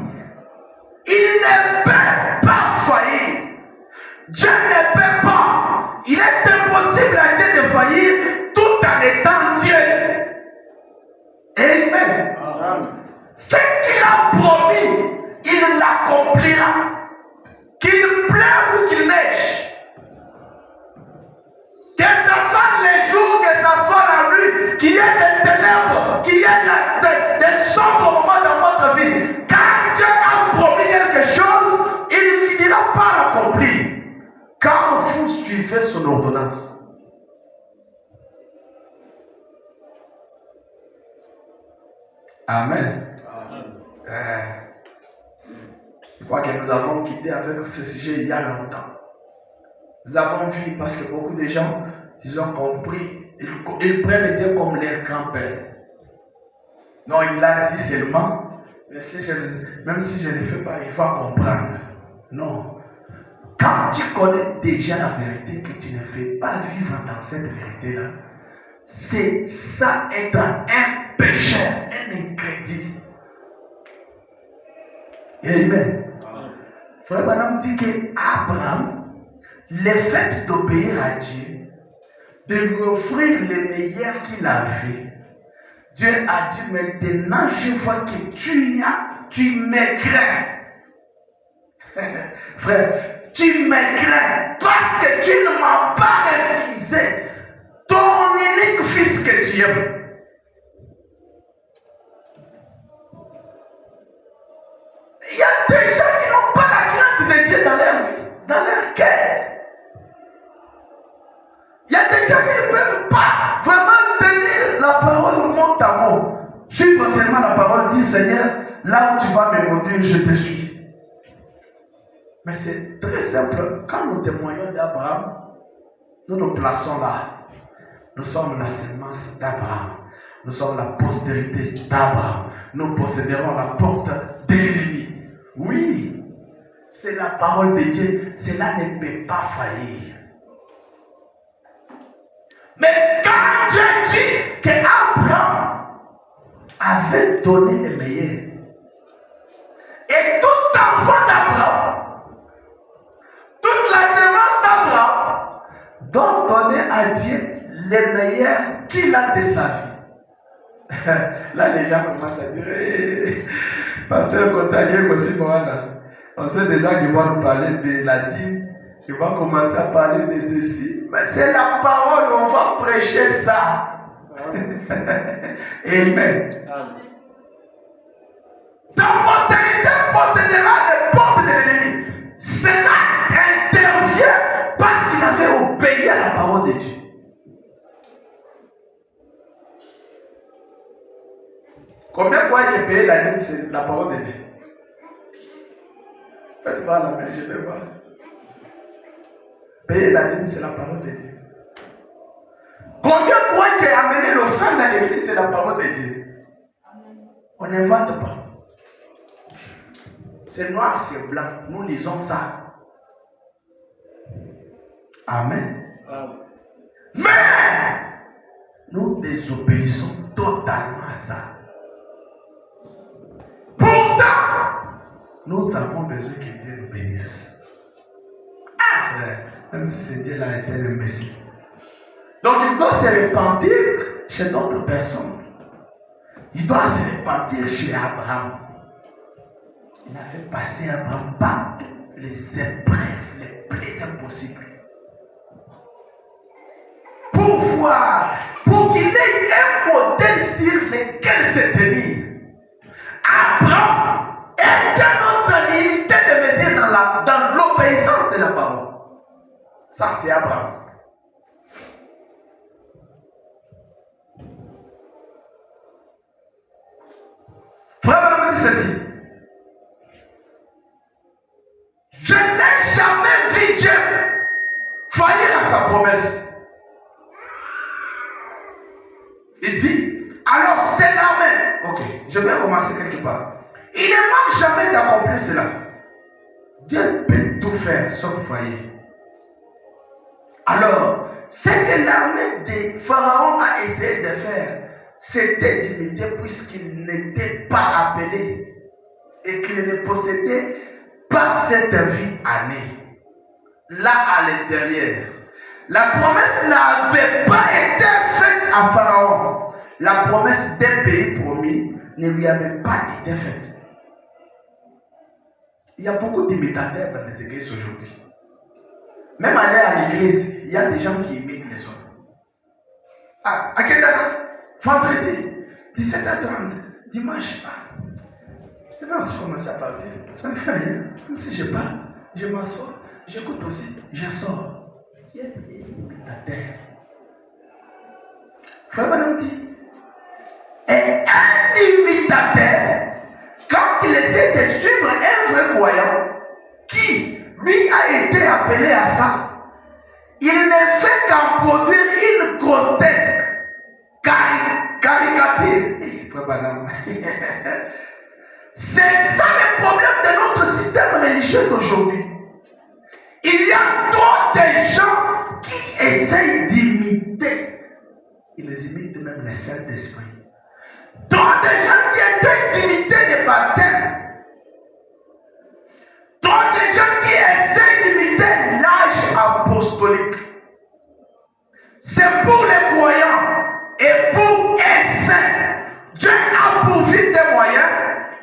Il ne peut pas faillir. Dieu ne peut pas. Il est impossible à Dieu de faillir tout en étant Dieu. Amen. Amen. Ce qu'il a promis, il l'accomplira. Qu'il pleuve ou qu'il neige. Que ce soit les jours, que ce soit la nuit, qu'il y ait des ténèbres, qu'il y ait des sombres moments dans votre vie. Quand Dieu a promis quelque chose, il finira par l'accomplir. Quand vous suivez son ordonnance. Amen. Je crois que nous avons quitté avec ce sujet il y a longtemps. Nous avons vu parce que beaucoup de gens, ils ont compris, ils prennent Dieu comme leur grand-père. Non, il l'a dit seulement, mais même si je ne le fais pas, il faut comprendre. Non. Quand tu connais déjà la vérité, que tu ne fais pas vivre dans cette vérité-là, c'est ça être un pécheur, un incrédule. Amen. Frère Branham dit qu'Abraham, le fait d'obéir à Dieu, de lui offrir le meilleur qu'il avait, Dieu a dit maintenant je vois que tu me crains. Frère, tu me crains parce que tu ne m'as pas refusé ton unique fils que tu aimes. Il y a des gens qui n'ont pas la crainte de Dieu dans leur vie, dans leur cœur. Il y a des gens qui ne peuvent pas vraiment tenir la parole mot à mot. Suivre seulement la parole, dit Seigneur, là où tu vas me conduire, je te suis. Mais c'est très simple. Quand nous témoignons d'Abraham, nous nous plaçons là. Nous sommes la sémence d'Abraham. Nous sommes la postérité d'Abraham. Nous posséderons la porte de l'ennemi. Oui, c'est la parole de Dieu. Cela ne peut pas faillir. Mais quand Dieu dit qu'Abraham avait donné le meilleur, et tout enfant d'Abraham, toute la sémence d'Abraham, doit donner à Dieu le meilleur qu'il a de sa vie. Là, les gens commencent à dire, Pasteur Kontagé, aussi Moana. On sait déjà qu'ils vont nous parler de la dîme, qu'ils vont commencer à parler de ceci. Mais c'est la parole, on va prêcher ça. Amen. Ta postérité possédera les portes de l'ennemi. Cela intervient parce qu'il avait obéi à la parole de Dieu. Combien de fois il est payé la dîme, c'est la parole de Dieu? Faites voir la main, je vais voir. Payer la dîme, c'est la parole de Dieu. Combien de fois il a amené l'offrande dans l'église, c'est la parole de Dieu. On n'invente pas. C'est noir, c'est blanc. Nous lisons ça. Amen. Mais nous désobéissons totalement à ça. Pourtant, nous avons besoin que Dieu nous bénisse. Ah, frère, même si c'est Dieu là était imbécile. Donc il doit se repentir chez d'autres personnes. Il doit se repentir chez Abraham. Il a fait passer Abraham par les épreuves les plus impossibles. Pour voir, pour qu'il ait un modèle sur lequel se tenir. Abraham est notre unité de mesure dans l'obéissance de la parole. Ça, c'est Abraham. Frère, me dit ceci. Je n'ai jamais vu Dieu faillir à sa promesse. Il dit, alors c'est la même. Ok, je vais commencer quelque part. Il ne manque jamais d'accomplir cela. Dieu peut tout faire sauf foyer. Alors, ce que l'armée de Pharaon a essayé de faire, c'était d'imiter puisqu'il n'était pas appelé et qu'il ne possédait pas cette vie année. Là à l'intérieur. La promesse n'avait pas été faite à Pharaon. La promesse d'un pays promis ne lui avait pas été faite. Il y a beaucoup d'imitateurs dans les églises aujourd'hui. Même aller à l'église, il y a des gens qui imitent les autres. Ah, à quelle date? Vendredi, 17h30, dimanche. Je vais aussi commencer à partir. Ça ne fait rien. Même si je parle, je m'assois, j'écoute aussi, je sors. Dieu est imitateur. Frère Branham dit, et un imitateur essaie de suivre un vrai croyant qui, lui, a été appelé à ça, il ne fait qu'en produire une grotesque caricature. C'est ça le problème de notre système religieux d'aujourd'hui. Il y a trop de gens qui essayent d'imiter. Ils imitent même le Saint-Esprit. Trop de gens qui essayent d'imiter les baptêmes. Trop de gens qui essayent d'imiter l'âge apostolique. C'est pour les croyants et pour les saints. Dieu a pourvu des moyens,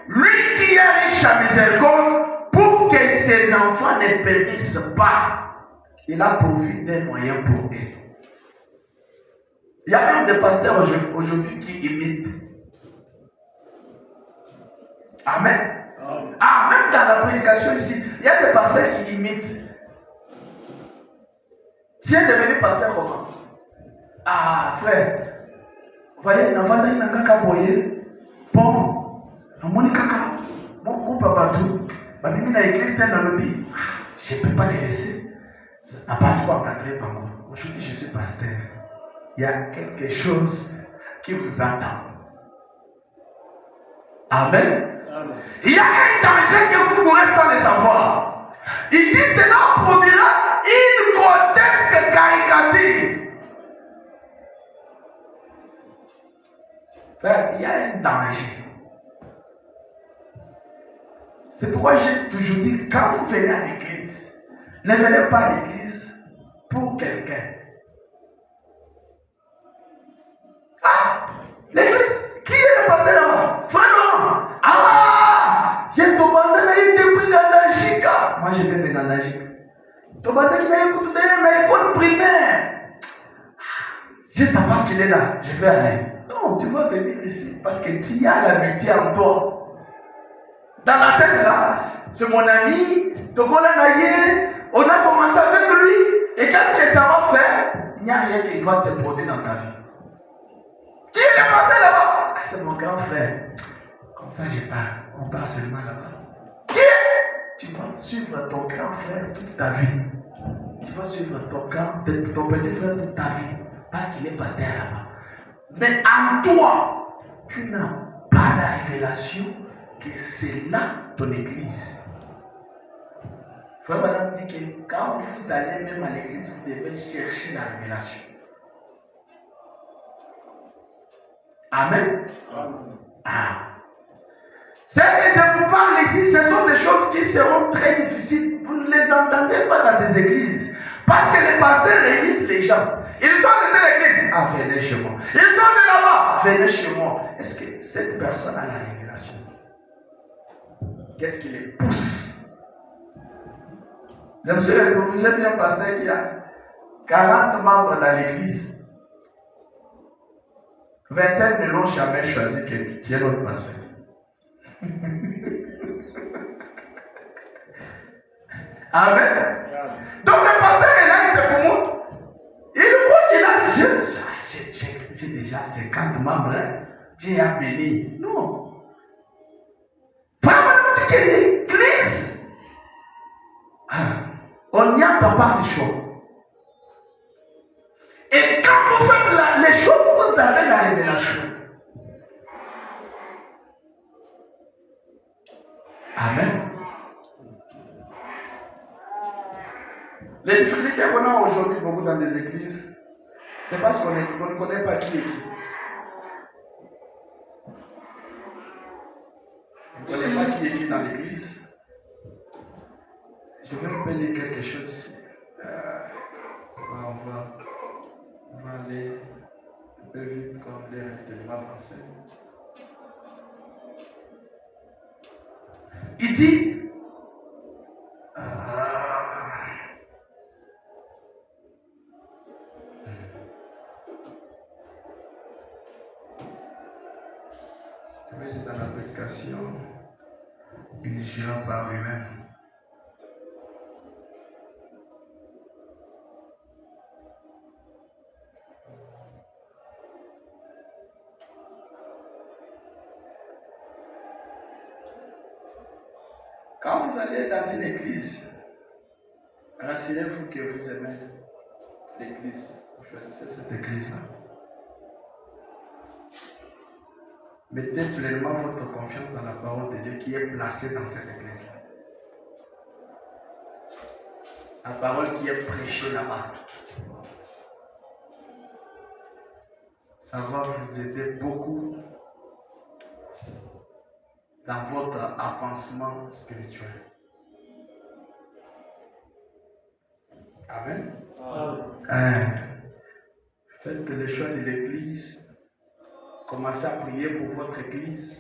lui qui est riche à miséricorde, pour que ses enfants ne périssent pas. Il a pourvu des moyens pour eux. Il y a même des pasteurs aujourd'hui qui imitent. Amen. Ah, même dans la prédication ici, il y a des pasteurs qui imitent. Tu es devenu pasteur comment? Ah, frère. Vous voyez, dans votre vie, bon, mon groupe a battu. Ma bibi dans l'église, dans le pays. Je ne peux pas les laisser. À part quoi encadrer par moi. Aujourd'hui, je suis pasteur. Il y a quelque chose qui vous attend. Amen. Il y a un danger que vous courez sans le savoir. Il dit cela produira une grotesque caricature. Frère, il y a un danger. C'est pourquoi j'ai toujours dit, quand vous venez à l'église, ne venez pas à l'église pour quelqu'un. Ah, l'église, qui est le pasteur là-bas? Frère non. Ah, j'ai demandé depuis Gandajika. Moi, je viens de Gandajika. Demandé qu'il ait écouté dans l'école primaire. Juste parce qu'il est là, je vais aller. Non, tu vas venir ici parce que tu as l'amitié en toi. Dans la tête là, c'est mon ami, Togola Naye, on a commencé avec lui. Et qu'est-ce que ça va faire? Il n'y a rien qui va te produire dans ta vie. Qui est le passé là-bas? Ah, c'est mon grand frère. Comme ça, je parle. On parle seulement là-bas. Qui est? Tu vas suivre ton grand frère toute ta vie. Tu vas suivre ton petit frère toute ta vie. Parce qu'il est pasteur là-bas. Mais en toi, tu n'as pas la révélation que c'est là ton église. Frère Madame dit que quand vous allez même à l'église, vous devez chercher la révélation. Amen. Ah. Ce que je vous parle ici, ce sont des choses qui seront très difficiles. Vous ne les entendez pas dans des églises. Parce que les pasteurs réunissent les gens. Ils sont de l'église. Ah, venez chez moi. Ils sont de là-bas. Venez chez moi. Est-ce que cette personne a la révélation? Qu'est-ce qui les pousse? Je me suis retrouvé, j'ai vu un pasteur qui a 40 membres dans l'église. 25 ne l'ont jamais choisi que tu es notre pasteur. Amen. Donc le pasteur est là, c'est pour moi. Il croit qu'il a. J'ai déjà 50 membres. Dieu a béni. Non. Vraiment, tu dis que l'église, on n'y entend pas les choses. Et quand vous faites les choses, vous avez la révélation. Amen. Les difficultés qu'on a aujourd'hui beaucoup dans les églises, c'est parce qu'on ne connaît pas qui est qui. On ne connaît pas qui est qui dans l'église. Je vais vous dire quelque chose ici. On va aller un peu vite comme l'air est tellement avancé. Il dit dans la prédication, il gira par lui-même. Quand vous allez dans une église, rassurez-vous que vous aimez l'église. Vous choisissez cette église-là. Mettez pleinement votre confiance dans la parole de Dieu qui est placée dans cette église-là. La parole qui est prêchée là-bas. Ça va vous aider beaucoup dans votre avancement spirituel. Amen. Faites le choix de l'église. Commencez à prier pour votre église.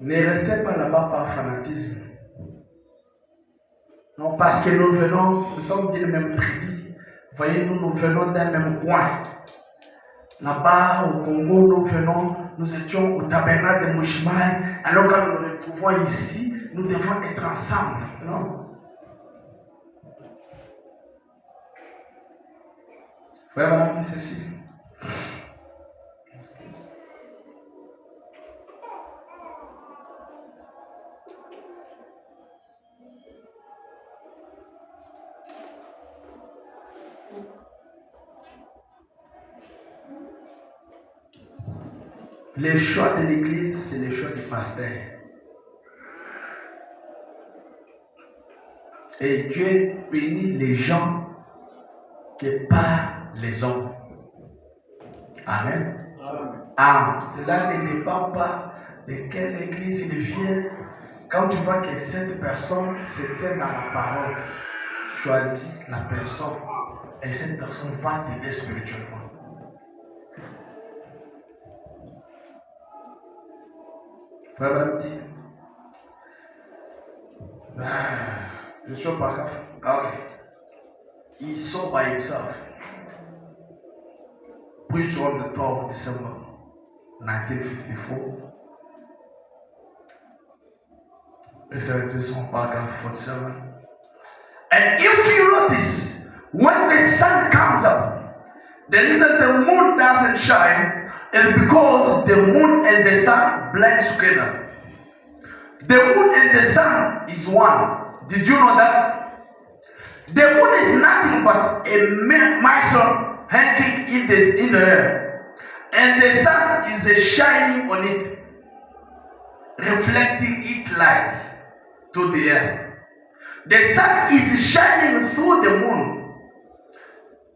Ne restez pas là-bas par fanatisme. Non, parce que nous sommes d'une même tribu. Voyez, nous venons d'un même coin. Là-bas, au Congo, nous étions au tabernacle de Mouchimai. Alors quand nous nous retrouvons ici, nous devons être ensemble. Non? Frère, madame, dit ceci. Le choix de l'église, c'est le choix du pasteur. Et Dieu bénit les gens que pas les hommes. Amen. Cela ne dépend pas de quelle église il vient. Quand tu vois que cette personne se tient dans la parole, choisis la personne et cette personne va t'aider spirituellement. Frère Baptiste, je suis au paragraphe. Okay. He saw by himself. Preached on the 12th of December 1954. This is on paragraph 47. And if you notice, when the sun comes up, the reason the moon doesn't shine is because the moon and the sun blend together. The moon and the sun is one. Did you know that? The moon is nothing but a missile hanging in the air. And the sun is shining on it, reflecting its light to the earth. The sun is shining through the moon,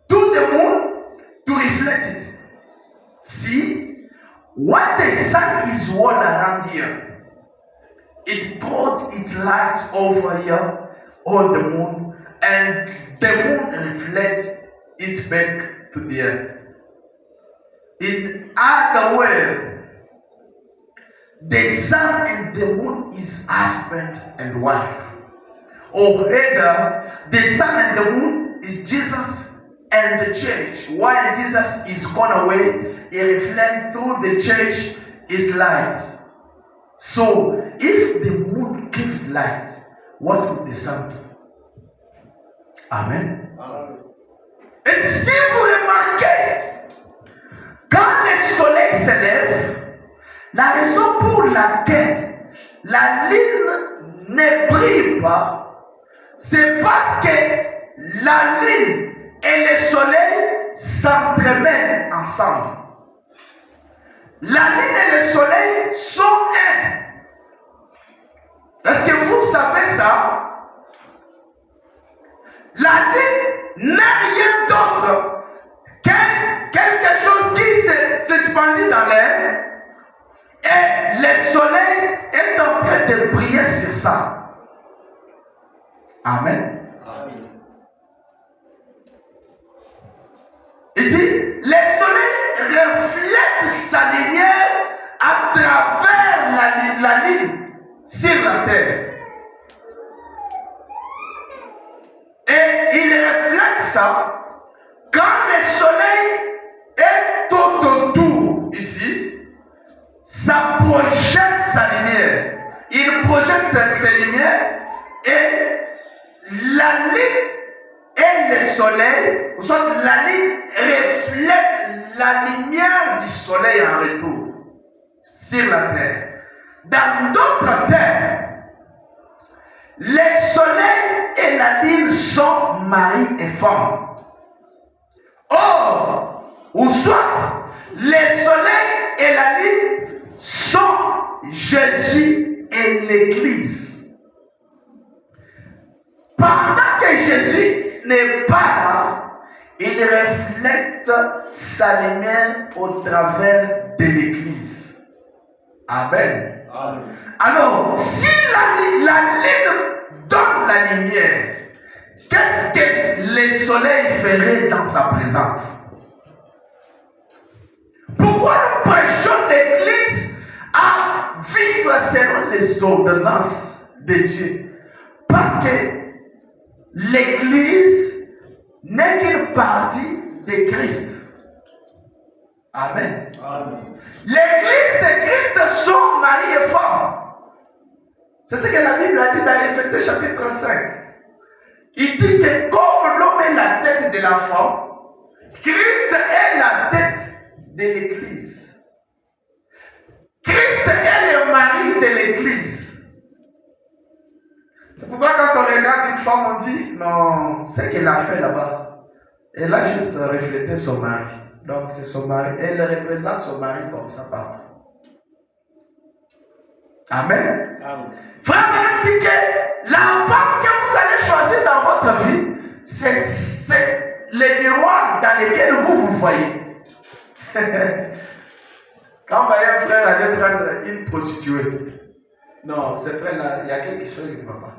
to the moon to reflect it. See, when the sun is all around here, it throws its light over here on the moon, and the moon reflects its back to the earth. In other words, the sun and the moon is husband and wife. Or rather, the sun and the moon is Jesus and the church. While Jesus is gone away, he reflects through the church his light. So, if the moon gives light, what would the sun do? Amen. Et si vous remarquez, quand le soleil se lève, la raison pour laquelle la lune ne brille pas, c'est parce que la lune et le soleil s'entremêlent ensemble. La lune et le soleil sont un. Est-ce que vous savez ça? La lune n'a rien d'autre qu'un quelque chose qui s'expandit dans l'air et le soleil est en train de briller sur ça. Amen. Amen. Il dit, le soleil reflète sa lumière à travers la lune sur la terre. Et il reflète ça quand le soleil est tout autour ici, ça projette sa lumière. Il projette sa lumière et la lune et le soleil, ou soit la lune reflète la lumière du soleil en retour sur la terre. Dans d'autres terres, le soleil et la lune sont mari et femme. Or, ou soit, le soleil et la lune sont Jésus et l'Église. Pendant que Jésus n'est pas là, il reflète sa lumière au travers de l'Église. Amen. Amen. Alors, si la lune donne la lumière, qu'est-ce que le soleil ferait dans sa présence? Pourquoi nous prêchons l'Église à vivre selon les ordonnances de Dieu? Parce que l'Église n'est qu'une partie de Christ. Amen. Amen. L'Église et Christ sont mari et femme. C'est ce que la Bible a dit dans Éphésiens chapitre 5. Il dit que comme l'homme est la tête de la femme, Christ est la tête de l'Église. Christ est le mari de l'Église. C'est pourquoi quand on regarde une femme, on dit non, c'est qu'elle a fait là-bas. Elle a juste reflété son mari. Donc c'est son mari. Elle représente son mari comme ça partout. Amen. Amen. Frère, on dit que la femme que vous allez choisir dans votre vie, c'est le miroir dans lequel vous vous voyez. Quand vous voyez un frère aller prendre une prostituée, non, ce frère-là, il y a quelque chose qui ne va pas.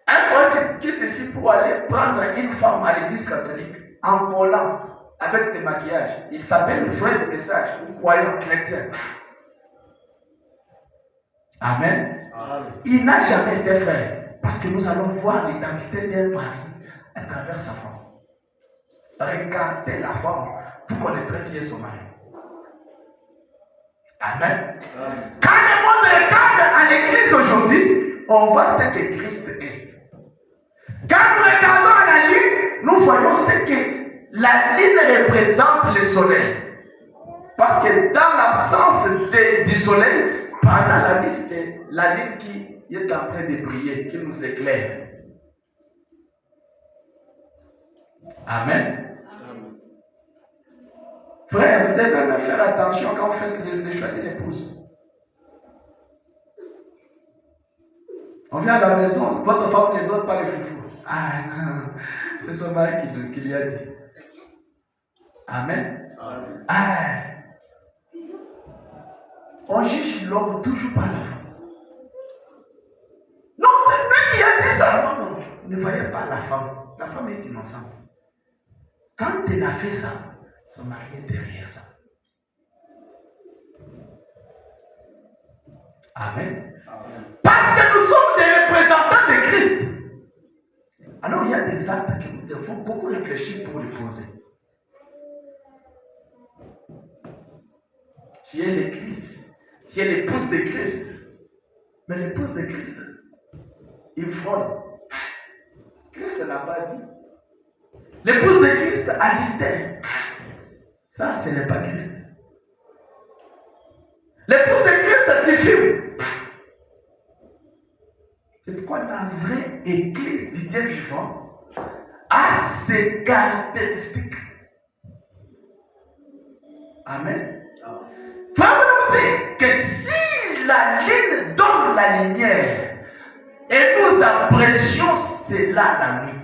Un frère qui décide pour aller prendre une femme à l'église catholique en collant avec des maquillages, il s'appelle frère de message ou croyant chrétien. Amen. Amen. Il n'a jamais été frère parce que nous allons voir l'identité d'un mari à travers sa femme. Regardez la femme, vous connaîtrez qui est son mari. Amen. Amen. Quand le monde regarde à l'église aujourd'hui, on voit ce que Christ est. Quand nous regardons à la lune, nous voyons ce que la lune représente le soleil. Parce que dans l'absence du soleil, pendant la nuit, c'est la lune qui est en train de briller, qui nous éclaire. Amen. Amen. Frère, vous devez me faire attention quand vous faites le choix d'une épouse. On vient à la maison, votre femme ne donne pas les foufous. Ah non, c'est son mari qui lui a dit. Amen. Amen. Ah. On juge l'homme toujours par la femme. Non, c'est lui qui a dit ça. Non, non, ne voyez pas la femme. La femme est innocente. Quand elle a fait ça, son mari est derrière ça. Amen. Amen. Parce que nous sommes des représentants de Christ. Alors il y a des actes que nous devons beaucoup réfléchir pour les poser. Tu es l'Église, tu es l'épouse de Christ. Mais l'épouse de Christ, il frôle. Christ n'a pas dit. L'épouse de Christ adultère. Ça, ce n'est pas Christ. L'épouse de Christ diffuse. C'est pourquoi la vraie église du Dieu vivant a ses caractéristiques. Amen. Frère, nous dit que si la lune donne la lumière et nous apprécions cela la nuit,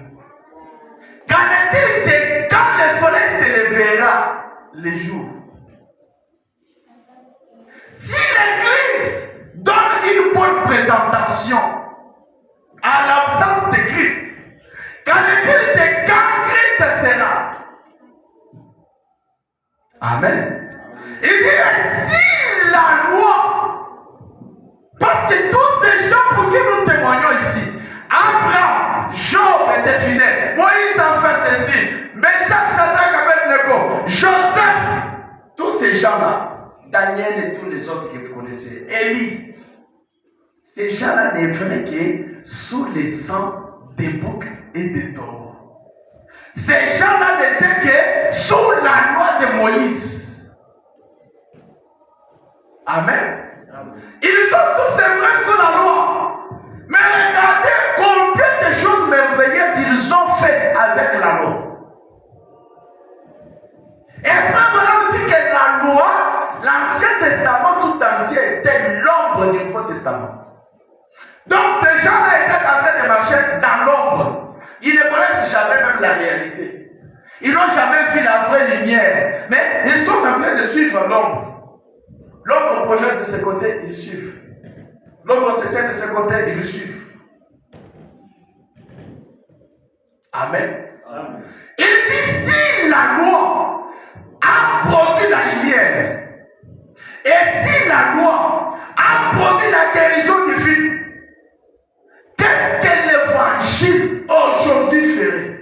qu'en est-il de quand le soleil se lèvera le jour? Si l'église donne une bonne présentation à l'absence de Christ, qu'en est-il de quand Christ sera? Amen. Il dit si la loi, parce que tous ces gens pour qui nous témoignons ici, Abraham, Job était fidèle, Moïse a fait ceci, Meshach, Shadrach, Abednego, Joseph, tous ces gens-là, Daniel et tous les autres que vous connaissez, Élie, ces gens-là ne venaient que sous les sangs des boucs et des taureaux. Ces gens-là n'étaient que sous la loi de Moïse. Amen. Amen. Ils sont tous vrais sous la loi. Mais merveilleuses ils ont fait avec la loi. Et frère Branham dit que la loi, l'Ancien Testament tout entier était l'ombre du Nouveau Testament. Donc ces gens-là étaient en train de marcher dans l'ombre. Ils ne connaissent jamais même la réalité. Ils n'ont jamais vu la vraie lumière. Mais ils sont en train de suivre l'ombre. L'ombre projette de ce côté, ils suivent. L'ombre se tient de ce côté, ils le suivent. Amen. Amen. Il dit si la loi a produit la lumière, et si la loi a produit la guérison divine, qu'est-ce que l'évangile aujourd'hui ferait?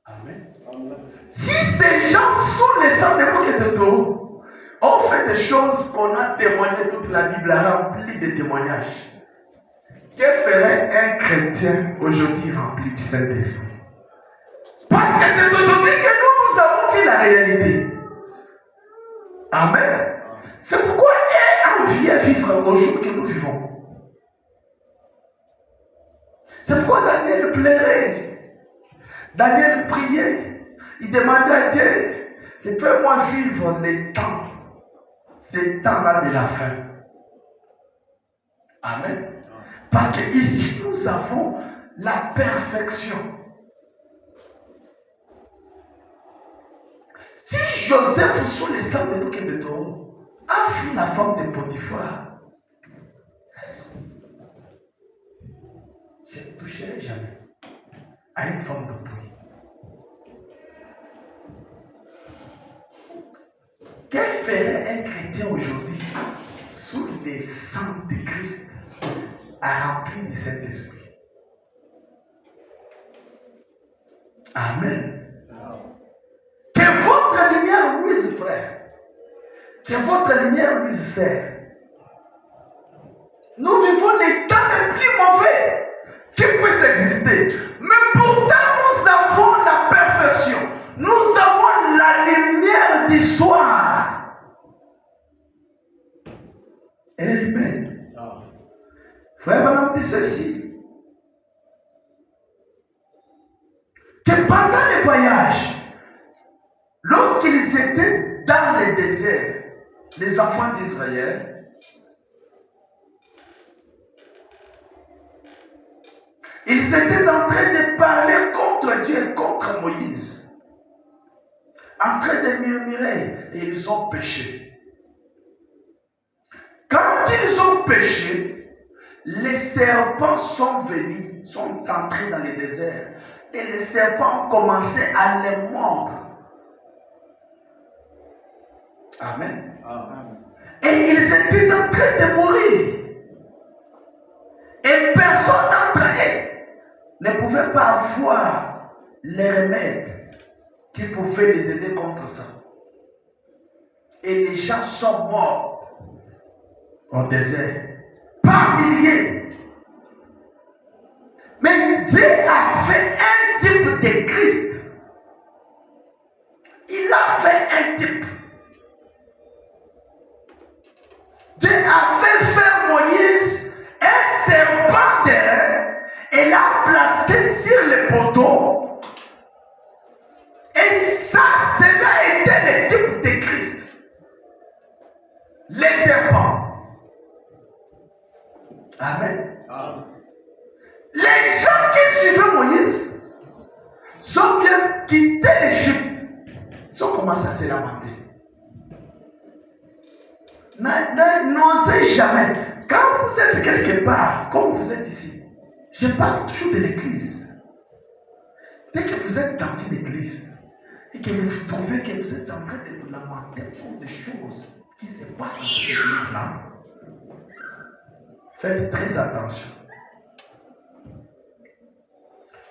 Amen. Amen. Si ces gens sous les sang des bouquets de taureau ont fait des choses qu'on a témoignées, toute la Bible a rempli de témoignages, que ferait un chrétien aujourd'hui rempli du Saint-Esprit? Parce que c'est aujourd'hui que nous avons vu la réalité. Amen. C'est pourquoi elle a envie à vivre au jour que nous vivons. C'est pourquoi Daniel pleurait. Daniel priait. Il demandait à Dieu, fais-moi vivre les temps. Ces temps-là de la fin. Amen. Parce qu'ici, nous avons la perfection. Si Joseph, sous les sang de bouquet de taureau, a vu la femme de Potiphar, je ne toucherai jamais à une femme d'autrui. Que ferait un chrétien aujourd'hui sous les sangs de Christ à remplir du Saint-Esprit? Amen. Que votre lumière luise, frère. Que votre lumière luise, sœur. Nous vivons les temps les plus mauvais qui puissent exister. Mais pourtant, nous avons la perfection. Nous avons la lumière du soir. Amen. Frère Branham dit ceci. Que pendant les voyages, lorsqu'ils étaient dans le désert, les enfants d'Israël, ils étaient en train de parler contre Dieu et contre Moïse. En train de murmurer, et ils ont péché. Quand ils ont péché, les serpents sont venus, sont entrés dans le désert. Et les serpents ont commencé à les mordre. Amen. Amen. Et ils étaient en train de mourir. Et personne d'entre eux ne pouvait pas avoir les remèdes qui pouvaient les aider contre ça. Et les gens sont morts au désert. Par milliers. Mais Dieu a fait un type de Christ. Il a fait un type. Dieu a fait faire Moïse un serpent d'air et l'a placé sur le poteau. Et ça, cela était le type de Christ. Les serpents. Amen. Amen. Les gens qui suivaient Moïse sont bien quittés l'Égypte. Ils ont commencé à se lamenter. N'osez jamais. Quand vous êtes quelque part, comme vous êtes ici, je parle toujours de l'église. Dès que vous êtes dans une église et que vous trouvez que vous êtes en train de vous lamenter pour des choses qui se passent dans cette église-là, faites très attention.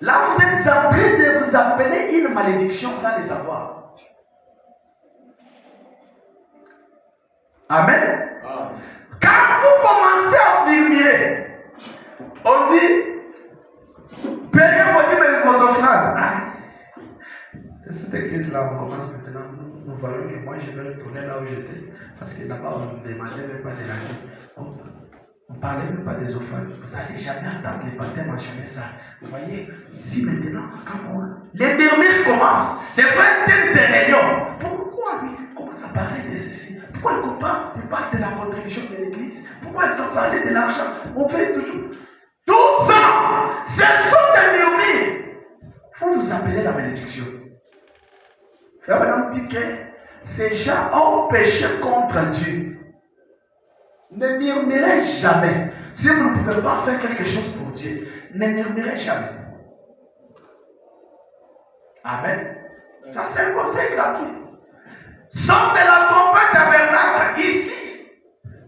Là, vous êtes en train de vous appeler une malédiction sans le savoir. Amen. Ah. Quand vous commencez à murmurer, on dit, payez vos dîmes et vos offrandes. C'est cette église-là, on commence maintenant. Nous voyons que moi, je vais retourner là où j'étais. Parce que là-bas, on ne demandait même pas de la vie. parlez même pas des offrandes. Vous n'allez jamais entendre les pasteurs mentionner ça. Vous voyez, ici maintenant, les murmures commencent. Les frères tiennent des réunions. Pourquoi lui commence à parler de ceci? Pourquoi il parle de la contribution de l'église? Pourquoi il parle de l'argent? On fait toujours. Tout ça, ce sont des murmures. Vous vous appelez la bénédiction. Frère Madame dit que ces gens ont péché contre Dieu. Ne murmurez jamais. Si vous ne pouvez pas faire quelque chose pour Dieu, ne murmurez jamais. Amen. Ça, c'est un conseil gratuit. Sans de la trompette tabernacle, ici,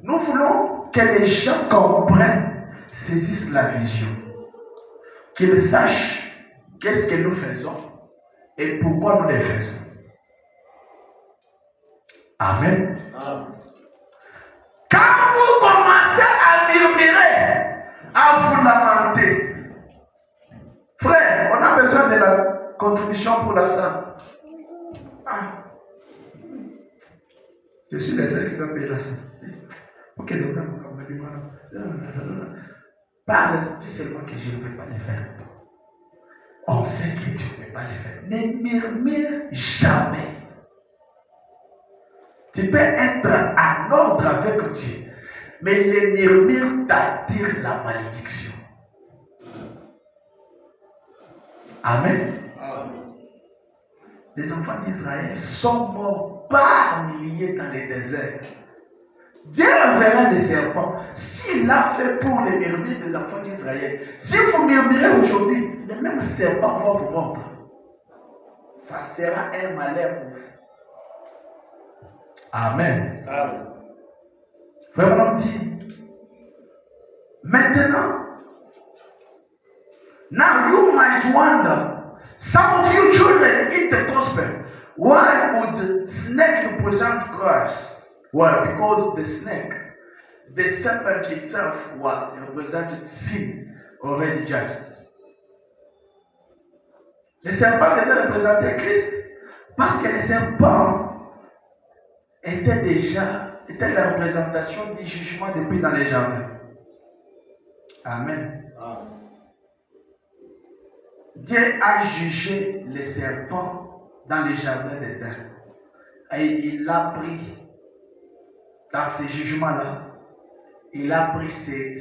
nous voulons que les gens comprennent, saisissent la vision. Qu'ils sachent qu'est-ce que nous faisons et pourquoi nous les faisons. Amen. Amen. Quand vous commencez à murmurer, à vous lamenter, frère, on a besoin de la contribution pour la salle. Ah. Je suis le seul qui doit payer la salle. Ok, donc, parle, dis seulement que je ne vais pas le faire. On sait que tu ne peux pas le faire. Ne murmure jamais. Tu peux être en ordre avec Dieu, mais les murmures t'attirent la malédiction. Amen. Amen. Les enfants d'Israël sont morts par milliers dans les déserts. Dieu enverra des serpents. S'il l'a fait pour les murmures des enfants d'Israël, si vous murmurez aujourd'hui, les mêmes serpents vont vous mordre. Ça sera un malheur pour vous. Amen. Amen. Vraiment dit. Maintenant, now you might wonder, some of you children eat the gospel. Why would snake represent Christ? Well, because the snake, the serpent itself was represented sin already judged. Le serpent devait représenter Christ parce que le serpent était la représentation du jugement depuis dans les jardins. Amen. Amen. Dieu a jugé les serpents dans les jardins d'Éden. Et il a pris, dans ces jugements-là, il a pris ses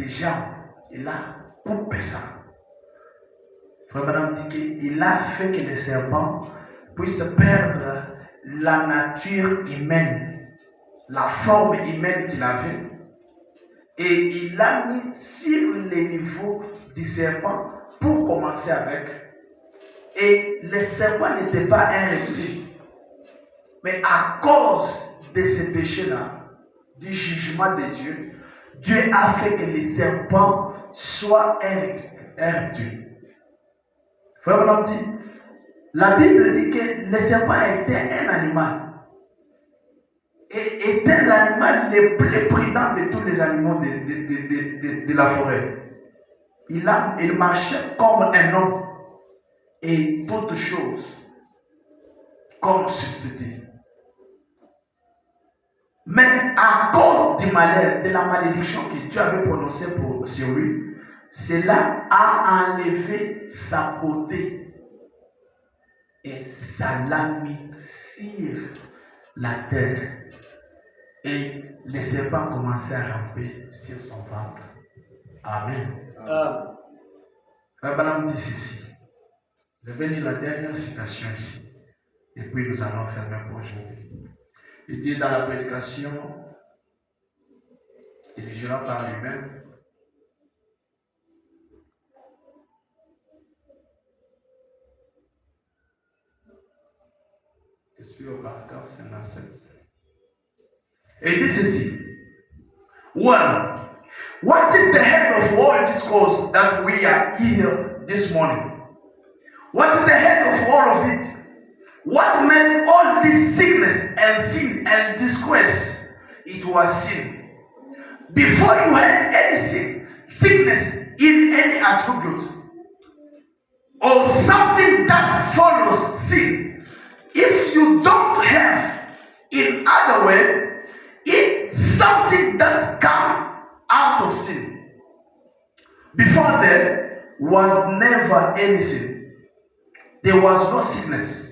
jambes, il a coupé ça. Frère Madame dit qu'il a fait que les serpents puissent perdre la nature humaine, la forme humaine qu'il avait. Et il l'a mis sur les niveaux du serpent pour commencer avec. Et le serpent n'était pas un reptile. Mais à cause de ce péché-là, du jugement de Dieu, Dieu a fait que les serpents soient un reptile. Frère Madame dit, la Bible dit que le serpent était un animal. Et était l'animal le plus prudent de tous les animaux de la forêt. Il marchait comme un homme. Et toutes choses comme substitut. Mais à cause du malheur, de la malédiction que Dieu avait prononcée sur lui, cela a enlevé sa beauté. Et ça l'a mis sur la terre. Et les serpents commençaient à ramper sur son ventre. Amen. Abraham dit ceci. Je vais lire la dernière citation ici. Et puis nous allons fermer pour aujourd'hui. Il dit dans la prédication, il dira par lui-même. Je suis au paragraphe 57. Et il dit ceci. One, what is the head of all discourse that we are here this morning? What is the head of all of it? What made all this sickness and sin and disgrace? It was sin. Before you had anything, sickness in any attribute, or something that follows sin, if you don't have, in other words, it's something that comes out of sin. Before there was never anything. There was no sickness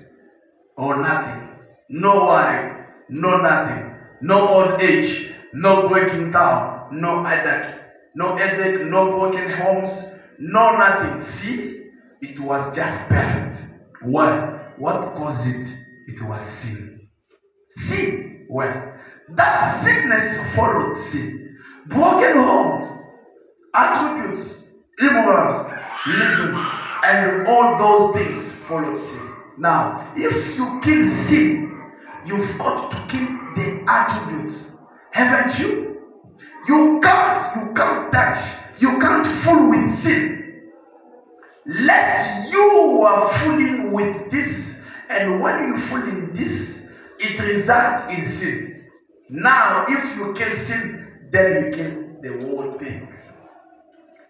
or nothing, no worry, no nothing, no old age, no breaking down, no headache, no broken homes, no nothing. See, it was just perfect. Why? What caused it? It was sin. Sin. Well, that sickness followed sin. Broken homes, attributes, immorals, religion, and all those things followed sin. Now, if you kill sin, you've got to kill the attributes, haven't you? You can't touch, you can't fool with sin. Lest you are fooling with this, and when you fool in this, it results in sin. Now, if you kill sin, then you kill the whole thing.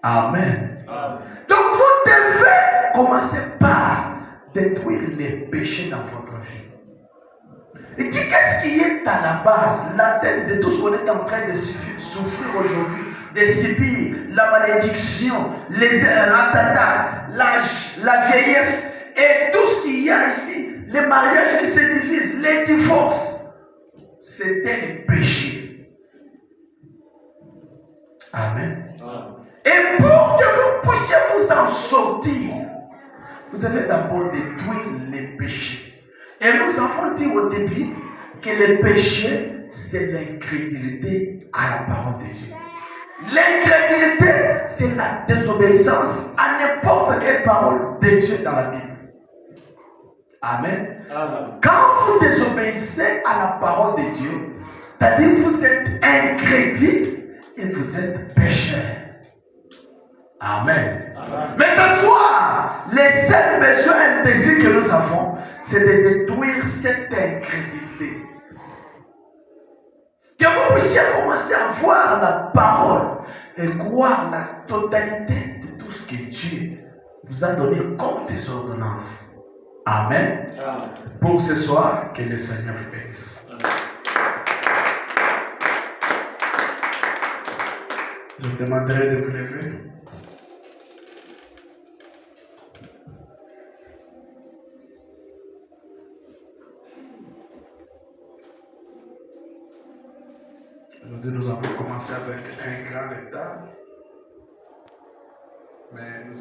Amen. Amen. Donc vous devez commencer par détruire les péchés dans votre vie. Et dit qu'est-ce qui est à la base, la tête de tout ce qu'on est en train de souffrir aujourd'hui, de subir, la malédiction, les attaques, l'âge, la vieillesse et tout ce qu'il y a ici, les mariages qui se divisent, les divorces, c'était le péché. Amen. Amen. Et pour que vous puissiez vous en sortir, vous devez d'abord détruire les péchés. Et nous avons dit au début que le péché, c'est l'incrédulité à la parole de Dieu. L'incrédulité, c'est la désobéissance à n'importe quelle parole de Dieu dans la Bible. Amen. Amen. Quand vous désobéissez à la parole de Dieu, c'est-à-dire que vous êtes incrédule et vous êtes pécheur. Amen. Amen. Mais ce soir, les seuls besoins désir que nous avons, c'est de détruire cette incrédulité. Que vous puissiez commencer à voir la parole et voir la totalité de tout ce que Dieu vous a donné comme ses ordonnances. Amen. Amen. Pour ce soir, que le Seigneur vous bénisse. Je vous demanderai de vous lever. Aujourd'hui, nous allons commencer avec un grand retard.